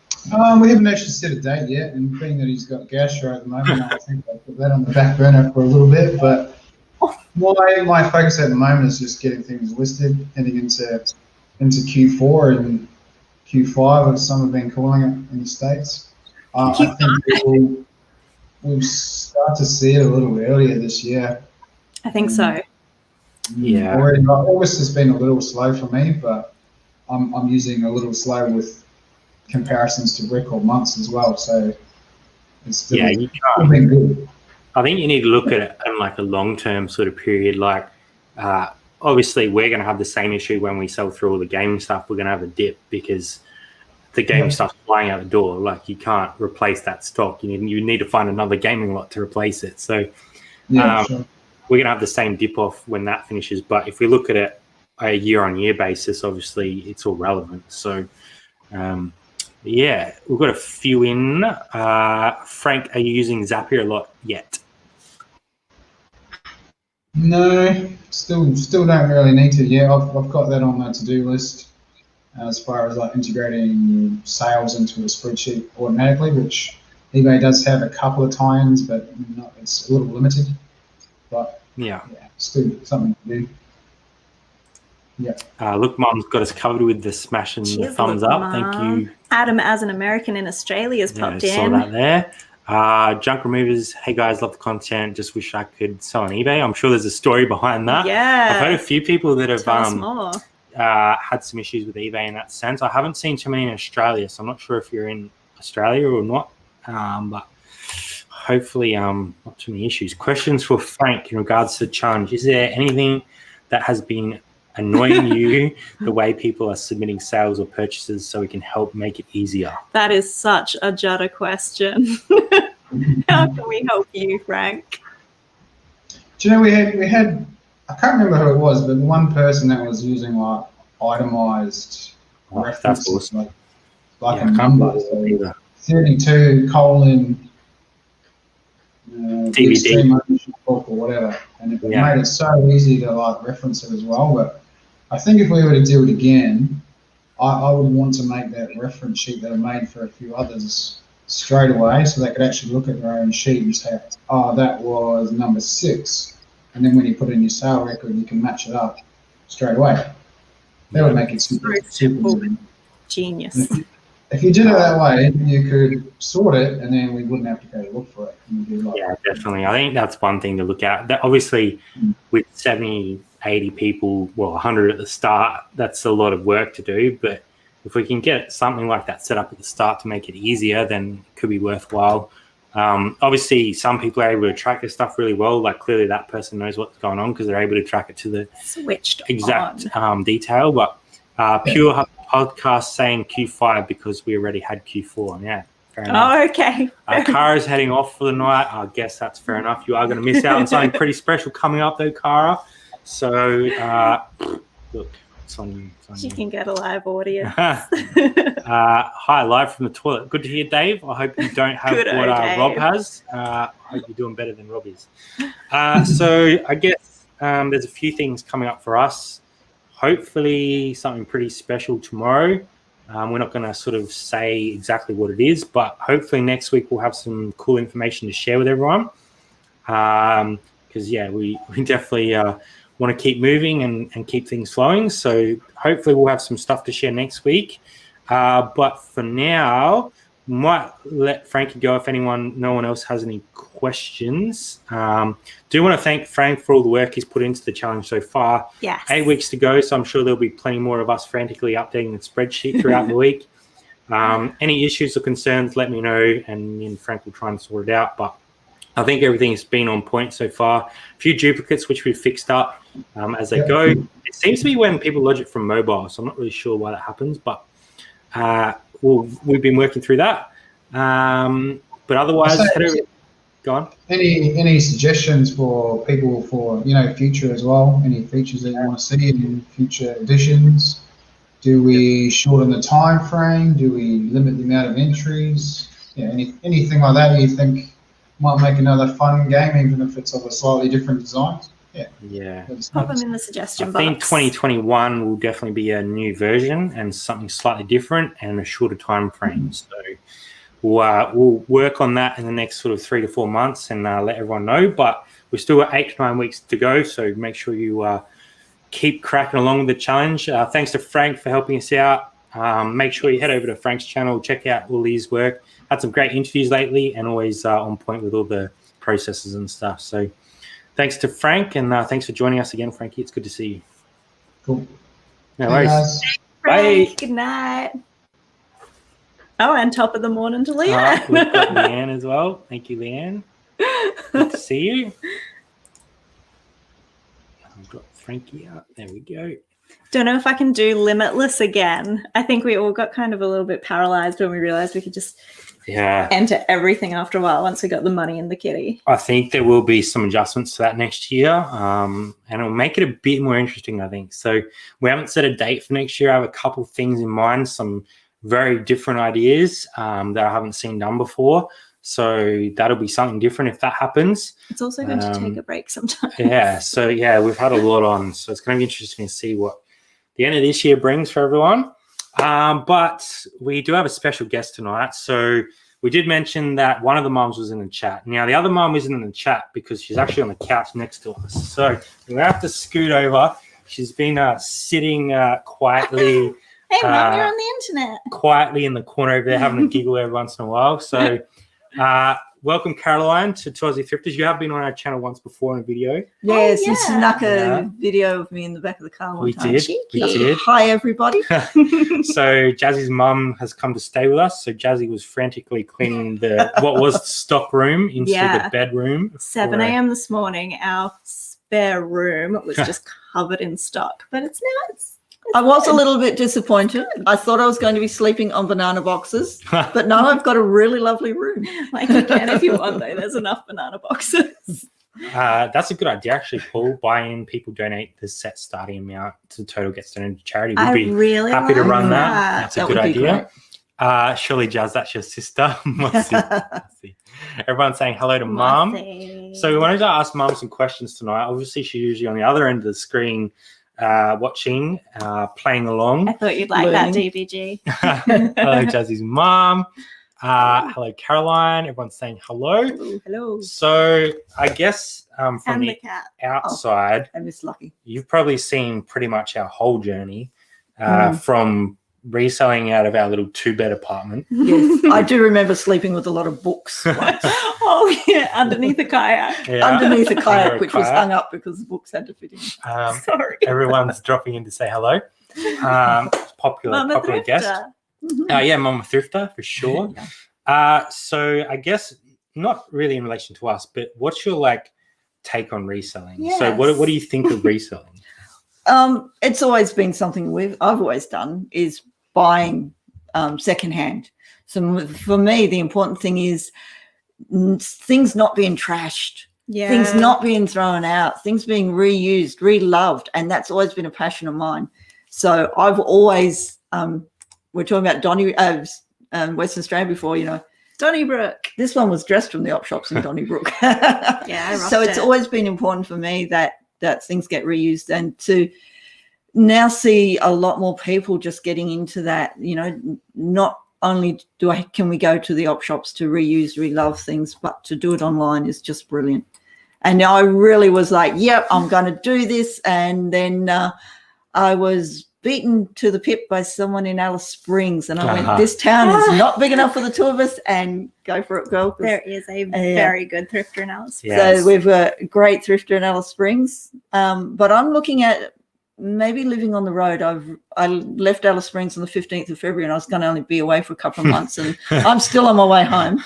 We haven't actually set a date yet, and being that he's got gastro at the moment, I think I'll put that on the back burner for a little bit. But my focus at the moment is just getting things listed, heading into Q4 and Q5, as some have been calling it in the States. I think we'll start to see it a little earlier this year. I think so. Yeah. August has been a little slow for me, but I'm using a little slow with comparisons to record months as well. So it's still been good. I think you need to look at it in like a long-term sort of period. Like obviously we're going to have the same issue when we sell through all the gaming stuff. We're going to have a dip because the gaming stuff's flying out the door. Like you can't replace that stock. You need to find another gaming lot to replace it. So we're going to have the same dip off when that finishes. But if we look at it a year-on-year basis, obviously it's all relevant. So we've got a few in. Frank, are you using Zapier a lot yet? No, still don't really need to. Yeah, I've got that on the to-do list as far as like integrating sales into a spreadsheet automatically, which eBay does have a couple of tie-ins, but it's a little limited. But still something to do. Yeah. Look, Mum's got us covered with the smash and the thumbs up. Mom. Thank you. Adam, as an American in Australia, has popped in. Saw that there. Junk Removers, hey guys, love the content. Just wish I could sell on eBay. I'm sure there's a story behind that. Yeah. I've heard a few people that have Tell us more. had some issues with eBay in that sense. I haven't seen too many in Australia, so I'm not sure if you're in Australia or not. But hopefully not too many issues. Questions for Frank in regards to the challenge. Is there anything that has been annoying you, the way people are submitting sales or purchases, so we can help make it easier? That is such a Jutta question. How can we help you, Frank? Do you know we had I can't remember who it was, but one person that was using like itemized references, that's awesome. like a number, so 32 colon DVD book or whatever, and it made it so easy to like reference it as well. But I think if we were to do it again, I would want to make that reference sheet that I made for a few others straight away, so they could actually look at their own sheet and say, oh, that was number 6. And then when you put in your sale record, you can match it up straight away. That would make it super simple. Genius. If you did it that way, you could sort it, and then we wouldn't have to go look for it. Yeah, definitely. I think that's one thing to look at. That obviously, with 70, 80 people, 100 at the start, that's a lot of work to do. But if we can get something like that set up at the start to make it easier, then it could be worthwhile. Obviously, some people are able to track their stuff really well. Like clearly that person knows what's going on because they're able to track it to the Switched exact on. detail. But Pure Podcast saying Q5 because we already had Q4. Yeah, fair enough. Oh, okay. Kara's heading off for the night. I guess that's fair enough. You are going to miss out on something pretty special coming up though, Kara. So, look, it's on you. It's on She you. can get a live audience. Hi, live from the toilet. Good to hear, Dave. I hope you don't have Good what Dave. Rob has. I hope you're doing better than Rob is. So I guess there's a few things coming up for us. Hopefully something pretty special tomorrow. We're not going to sort of say exactly what it is, but hopefully next week we'll have some cool information to share with everyone. Because, yeah, we definitely want to keep moving and keep things flowing. So hopefully we'll have some stuff to share next week. But for now, might let Frankie go if no one else has any questions. Do want to thank Frank for all the work he's put into the challenge so far. Yes. 8 weeks to go, so I'm sure there'll be plenty more of us frantically updating the spreadsheet throughout the week. Any issues or concerns, let me know, and me and Frank will try and sort it out. But I think everything's been on point so far. A few duplicates, which we've fixed up as they go. It seems to be when people lodge it from mobile, so I'm not really sure why that happens, but we've been working through that. But otherwise, go on. Any suggestions for people for future as well? Any features that you want to see in future editions? Do we shorten the time frame? Do we limit the amount of entries? Yeah, anything like that you think might make another fun game, even if it's of a slightly different design? Yeah. Pop them in the suggestion I box. think 2021 will definitely be a new version and something slightly different and a shorter time frame. So we'll work on that in the next sort of 3 to 4 months and let everyone know. But we're still at 8 to 9 weeks to go, so make sure you keep cracking along with the challenge. Thanks to Frank for helping us out. Make sure you head over to Frank's channel, check out all his work. Had some great interviews lately and always on point with all the processes and stuff. So thanks to Frank, and thanks for joining us again, Frankie. It's good to see you. Cool. No worries. Frank, Bye. good night. Oh, and top of the morning to Leanne. We've got Leanne as well. Thank you, Leanne. Good to see you. I've got Frankie out. There we go. Don't know if I can do limitless again. I think we all got kind of a little bit paralyzed when we realized we could just enter everything after a while once we got the money in the kitty. I think there will be some adjustments to that next year, and it'll make it a bit more interesting, I think. So we haven't set a date for next year. I have a couple of things in mind, some very different ideas that I haven't seen done before. So that'll be something different if that happens. It's also going to take a break sometime. So we've had a lot on. So it's going to be interesting to see what the end of this year brings for everyone. But we do have a special guest tonight. So we did mention that one of the mums was in the chat. Now, the other mum isn't in the chat because she's actually on the couch next to us. So we're going to have to scoot over. She's been sitting quietly. Hey, Mum, you're on the internet. Quietly in the corner over there, having a giggle every once in a while. So welcome, Caroline, to Aussie Thrifters. You have been on our channel once before in a video. Yes, you snuck a video of me in the back of the car one time. We did. Hi, everybody. So Jazzy's mum has come to stay with us. So Jazzy was frantically cleaning what was the stock room into the bedroom. 7 a.m. this morning, our spare room was just covered in stock. But it's I was a little bit disappointed. I thought I was going to be sleeping on banana boxes, but now I've got a really lovely room. Like you can if you want, though. There's enough banana boxes. That's a good idea, actually, Paul. Buy in, people donate the set starting amount to the total gets donated to charity. We'd be really happy to run that. That's a good idea. Surely, Jazz, that's your sister. Everyone's saying hello to Mum. So we wanted to ask Mum some questions tonight. Obviously, she's usually on the other end of the screen watching, playing along. I thought you'd like that, DBG. Hello, Jazzy's mum. Hello, Caroline. Everyone's saying hello. Hello. So I guess from the cat. outside, I miss Lucky. you've probably seen pretty much our whole journey from reselling out of our little 2-bed apartment. Yes, I do remember sleeping with a lot of books once. Oh, yeah, underneath the kayak. Underneath a Under kayak, a which was kayak. hung up because the books had to fit in. Sorry. Everyone's dropping in to say hello. Popular guest. Thrifter. Yeah, Mama Thrifter for sure. So I guess not really in relation to us, but what's your like take on reselling? Yes. So what do you think of reselling? It's always been something I've always done is buying secondhand. So for me, the important thing is things not being trashed, things not being thrown out, things being reused, reloved, and that's always been a passion of mine. So I've always we're talking about Western Australia before, Donnybrook. This one was dressed from the op shops in Donnybrook. Yeah, so it's always been important for me that things get reused, and to now see a lot more people just getting into that. Not only can we go to the op shops to reuse, relove things, but to do it online is just brilliant. And I really was like, yep, I'm going to do this. And then I was beaten to the pit by someone in Alice Springs, and I went, this town is not big enough for the two of us, and go for it, girl. There is a very good thrifter in Alice Springs. Yes. So we've got a great thrifter in Alice Springs, but I'm looking at maybe living on the road. I left Alice Springs on the 15th of February, and I was going to only be away for a couple of months, and I'm still on my way home.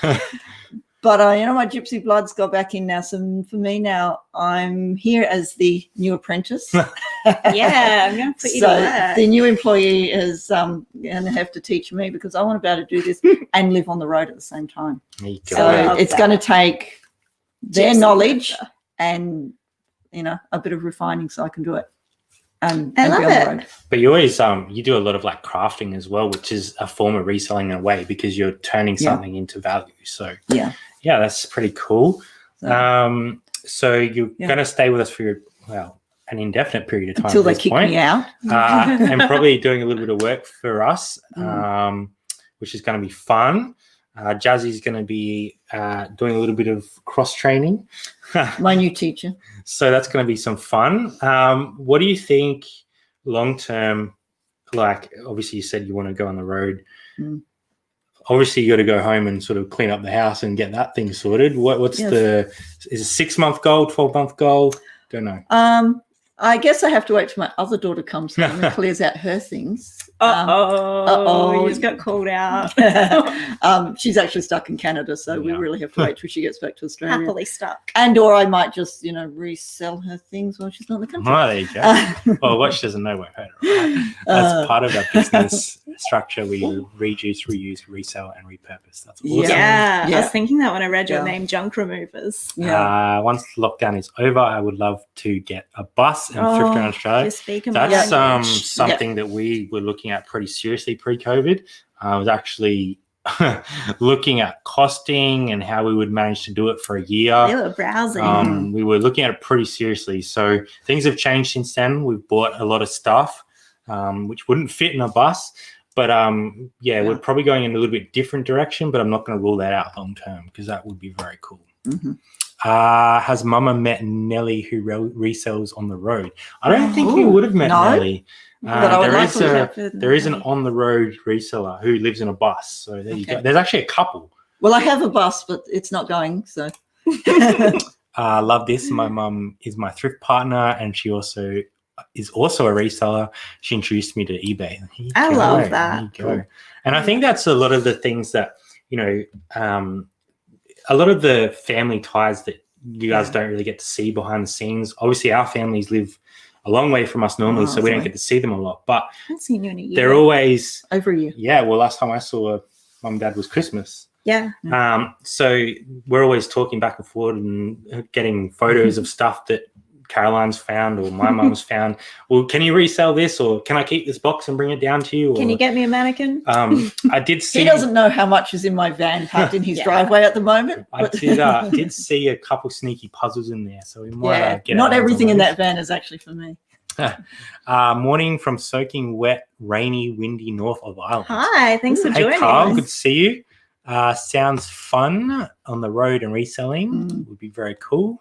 But, my gypsy blood's got back in now. So for me now, I'm here as the new apprentice. Yeah, I'm going to put you to work. The new employee is going to have to teach me, because I want to be able to do this and live on the road at the same time. So it's going to take their knowledge and, a bit of refining so I can do it. And I love be on the it. road. But you always you do a lot of like crafting as well, which is a form of reselling in a way, because you're turning something into value. So yeah, that's pretty cool. So you're going to stay with us for an indefinite period of time until they kick me out, and probably doing a little bit of work for us, which is going to be fun. Jazzy's going to be doing a little bit of cross training. My new teacher. So that's going to be some fun. What do you think long term? Like, obviously, you said you want to go on the road. Obviously, you got to go home and sort of clean up the house and get that thing sorted. What's is a 6-month goal, 12-month goal? Don't know. I guess I have to wait till my other daughter comes home and clears out her things. You just got called out. She's actually stuck in Canada, so we really have to wait till she gets back to Australia. Happily stuck. Or I might just, resell her things while she's not in the country. Oh, there you go. Well, what she doesn't know won't hurt her, right? That's part of our business structure. We reduce, reuse, resell, and repurpose. That's awesome. Yeah, I was thinking that when I read your name, Junk Removers. Yeah. Once lockdown is over, I would love to get a bus and thrift around Australia. That's something that we were looking at pretty seriously pre-COVID. I was actually looking at costing and how we would manage to do it for a year. They were browsing. We were looking at it pretty seriously. So things have changed since then. We've bought a lot of stuff which wouldn't fit in a bus. But we're probably going in a little bit different direction, but I'm not going to rule that out long term, because that would be very cool. Has Mama met Nelly, who resells on the road? I don't think you would have met Nelly. There is an on the road reseller who lives in a bus. So there you go. There's actually a couple. Well, I have a bus, but it's not going. So love this. My mum is my thrift partner, and she is also a reseller. She introduced me to eBay. I love that. There you go. And I think that's a lot of the things that a lot of the family ties that you guys don't really get to see behind the scenes. Obviously, our families live a long way from us normally, so we don't get to see them a lot. But I haven't seen you in a year. They're always over a year. Yeah. Well, last time I saw Mum and Dad was Christmas. Yeah. So we're always talking back and forth and getting photos of stuff that Caroline's found or my mum's found. Well, can you resell this, or can I keep this box and bring it down to you? Or, can you get me a mannequin? I did see. He doesn't know how much is in my van parked in his driveway at the moment. I did see a couple sneaky puzzles in there, so we might get not everything in that van is actually for me. Morning from soaking wet, rainy, windy north of Ireland. Hi, thanks for joining. Hey, Carl, us. good to see you. Sounds fun on the road and reselling. Would be very cool.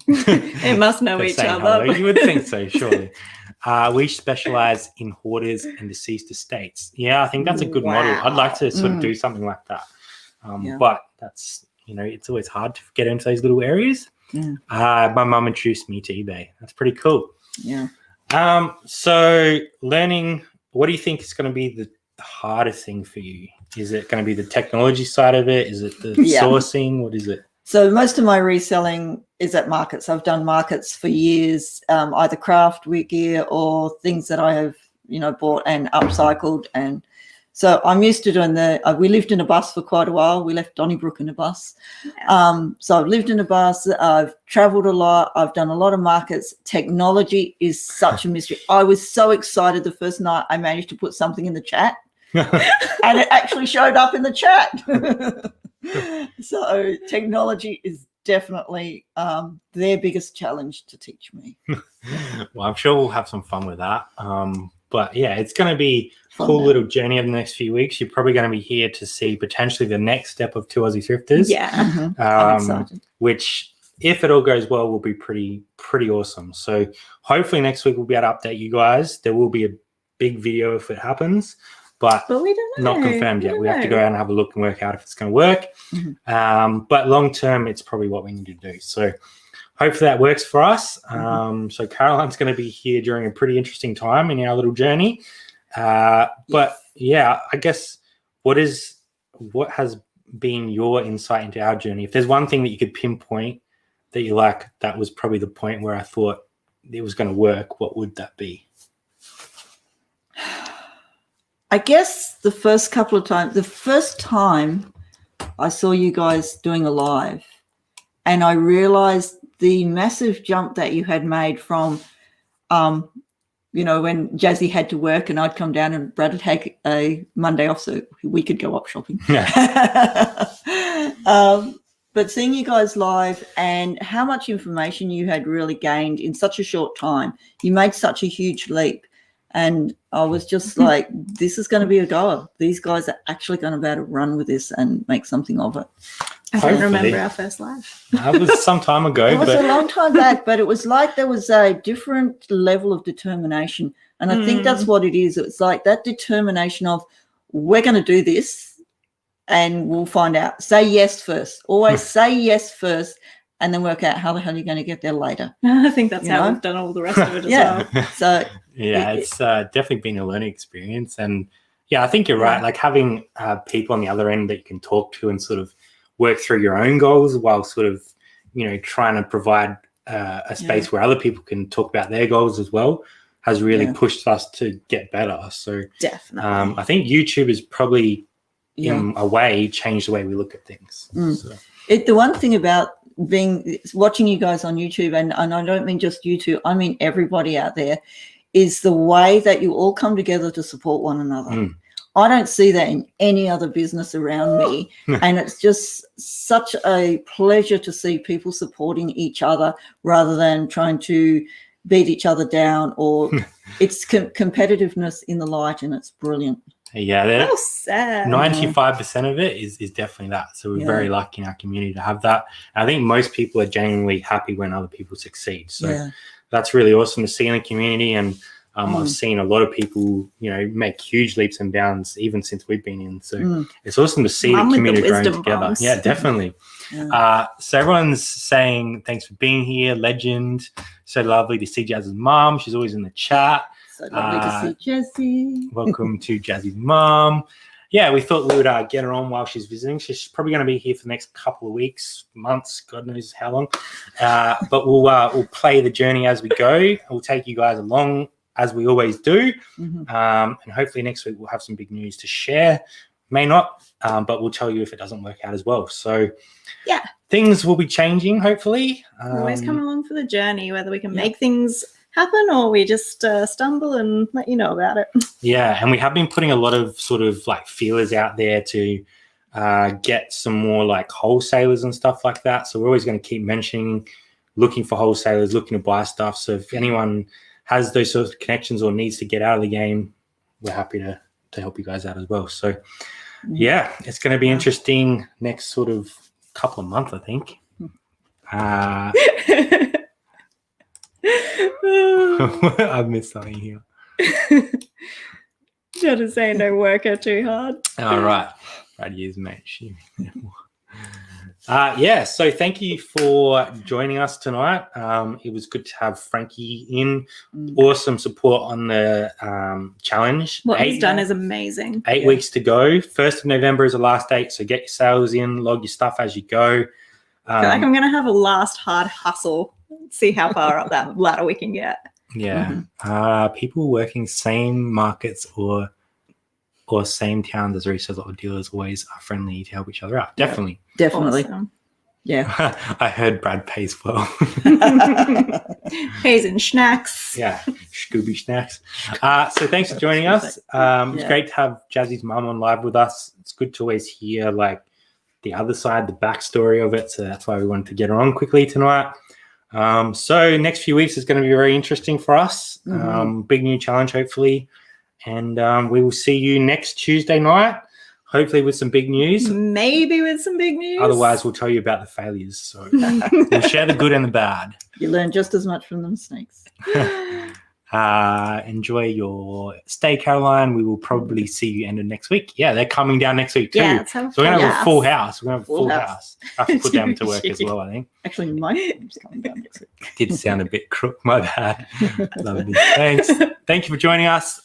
It must know each other. Hello. You would think so, surely. We specialize in hoarders and deceased estates. Yeah, I think that's a good model. I'd like to sort of do something like that. But that's, it's always hard to get into those little areas. My mum introduced me to eBay. That's pretty cool. Yeah. So learning, what do you think is going to be the hardest thing for you Is it going to be the technology side of it? Is it the sourcing? What is it? So most of my reselling is at markets. I've done markets for years, either craft gear or things that I have, bought and upcycled. And so I'm used to doing we lived in a bus for quite a while. We left Donnybrook in a bus. Yeah. So I've lived in a bus. I've traveled a lot. I've done a lot of markets. Technology is such a mystery. I was so excited the first night I managed to put something in the chat and it actually showed up in the chat. So technology is definitely their biggest challenge to teach me. Well, I'm sure we'll have some fun with that. But yeah, it's going to be a cool little journey over the next few weeks. You're probably going to be here to see potentially the next step of Two Aussie Thrifters. Yeah. I'm excited. Which, if it all goes well, will be pretty awesome. So hopefully next week we'll be able to update you guys. There will be a big video if it happens. But we don't know. Not confirmed yet. We have to go out and have a look and work out if it's going to work. But long term, it's probably what we need to do. So hopefully that works for us. So Caroline's going to be here during a pretty interesting time in our little journey. But yeah, I guess what has been your insight into our journey? If there's one thing that you could pinpoint that you like, that was probably the point where I thought it was going to work, what would that be? I guess the first time I saw you guys doing a live, and I realized the massive jump that you had made from, when Jazzy had to work and I'd come down and Brad had had a Monday off so we could go up shopping. Yeah. But seeing you guys live and how much information you had really gained in such a short time, you made such a huge leap. And I was just like, this is going to be a goer. These guys are actually going to be able to run with this and make something of it. I don't remember our first live. That was some time ago. It was a long time back, but it was like there was a different level of determination. And I think that's what it is. It's like that determination of, we're going to do this and we'll find out. Say yes first. Always say yes first. And then work out how the hell you're going to get there later. I think that's how we've done all the rest of it as well. So yeah, it's definitely been a learning experience. And yeah, I think you're right. Like having people on the other end that you can talk to and sort of work through your own goals while sort of, trying to provide a space where other people can talk about their goals as well has really pushed us to get better. So definitely. I think YouTube has probably in a way changed the way we look at things. So. The one thing about watching you guys on YouTube, and I don't mean just YouTube, I mean everybody out there, is the way that you all come together to support one another. I don't see that in any other business around me. And it's just such a pleasure to see people supporting each other rather than trying to beat each other down, or it's competitiveness in the light, and it's brilliant. Yeah, so sad. 95% of it is definitely that. So we're very lucky in our community to have that. And I think most people are genuinely happy when other people succeed. So that's really awesome to see in the community. And I've seen a lot of people, make huge leaps and bounds even since we've been in. So it's awesome to see the community growing together. Bombs. Yeah, definitely. So everyone's saying thanks for being here, legend. So lovely to see Jazz's mom. She's always in the chat. So lovely to see Jazzy. Welcome to Jazzy's mom. Yeah, we thought we would get her on while she's visiting. She's probably going to be here for the next couple of weeks, months, God knows how long. But we'll play the journey as we go. We'll take you guys along as we always do. And hopefully next week we'll have some big news to share. May not, but we'll tell you if it doesn't work out as well. So yeah, things will be changing, hopefully. Always come along for the journey, whether we can make things happen or we just stumble and let you know about it. Yeah, and we have been putting a lot of sort of like feelers out there to get some more like wholesalers and stuff like that. So we're always going to keep mentioning, looking for wholesalers, looking to buy stuff. So if anyone has those sorts of connections or needs to get out of the game, we're happy to help you guys out as well. So yeah, it's going to be interesting next sort of couple of months, I think. I've missed something here. You're just saying don't work her too hard. All right. Right, years, mate. So thank you for joining us tonight. It was good to have Frankie in. Awesome support on the challenge. What he's done is amazing. 8 weeks to go. 1st of November is the last date, so get your sales in, log your stuff as you go. I feel like I'm going to have a last hard hustle, see how far up that ladder we can get. Yeah. People working same markets or same towns as resellers or dealers always are friendly to help each other out. Definitely. Awesome. Yeah. I heard Brad pays well. Pays in snacks. Yeah, Scooby snacks. So thanks for joining us. It's great to have Jazzy's mum on live with us. It's good to always hear like the other side, the backstory of it. So that's why we wanted to get her on quickly tonight. So next few weeks is going to be very interesting for us. Big new challenge, hopefully. And we will see you next Tuesday night, hopefully with some big news. Maybe with some big news. Otherwise, we'll tell you about the failures. So we'll share the good and the bad. You learn just as much from the mistakes. Enjoy your stay, Caroline. We will probably see you end of next week. Yeah, they're coming down next week too. Yeah, so we're going to have a full house. We're going to have a full house. I have to put them to work as well, I think. Actually, my mom's coming down next week. Did sound a bit crook. My bad. Lovely. Thanks. Thank you for joining us.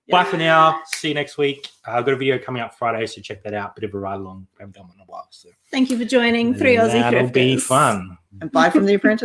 Bye for now. See you next week. I've got a video coming out Friday, so check that out. Bit of a ride along. I haven't done one in a while. So thank you for joining 3 Aussie That'll be Thrifters. fun. And bye from The Apprentice.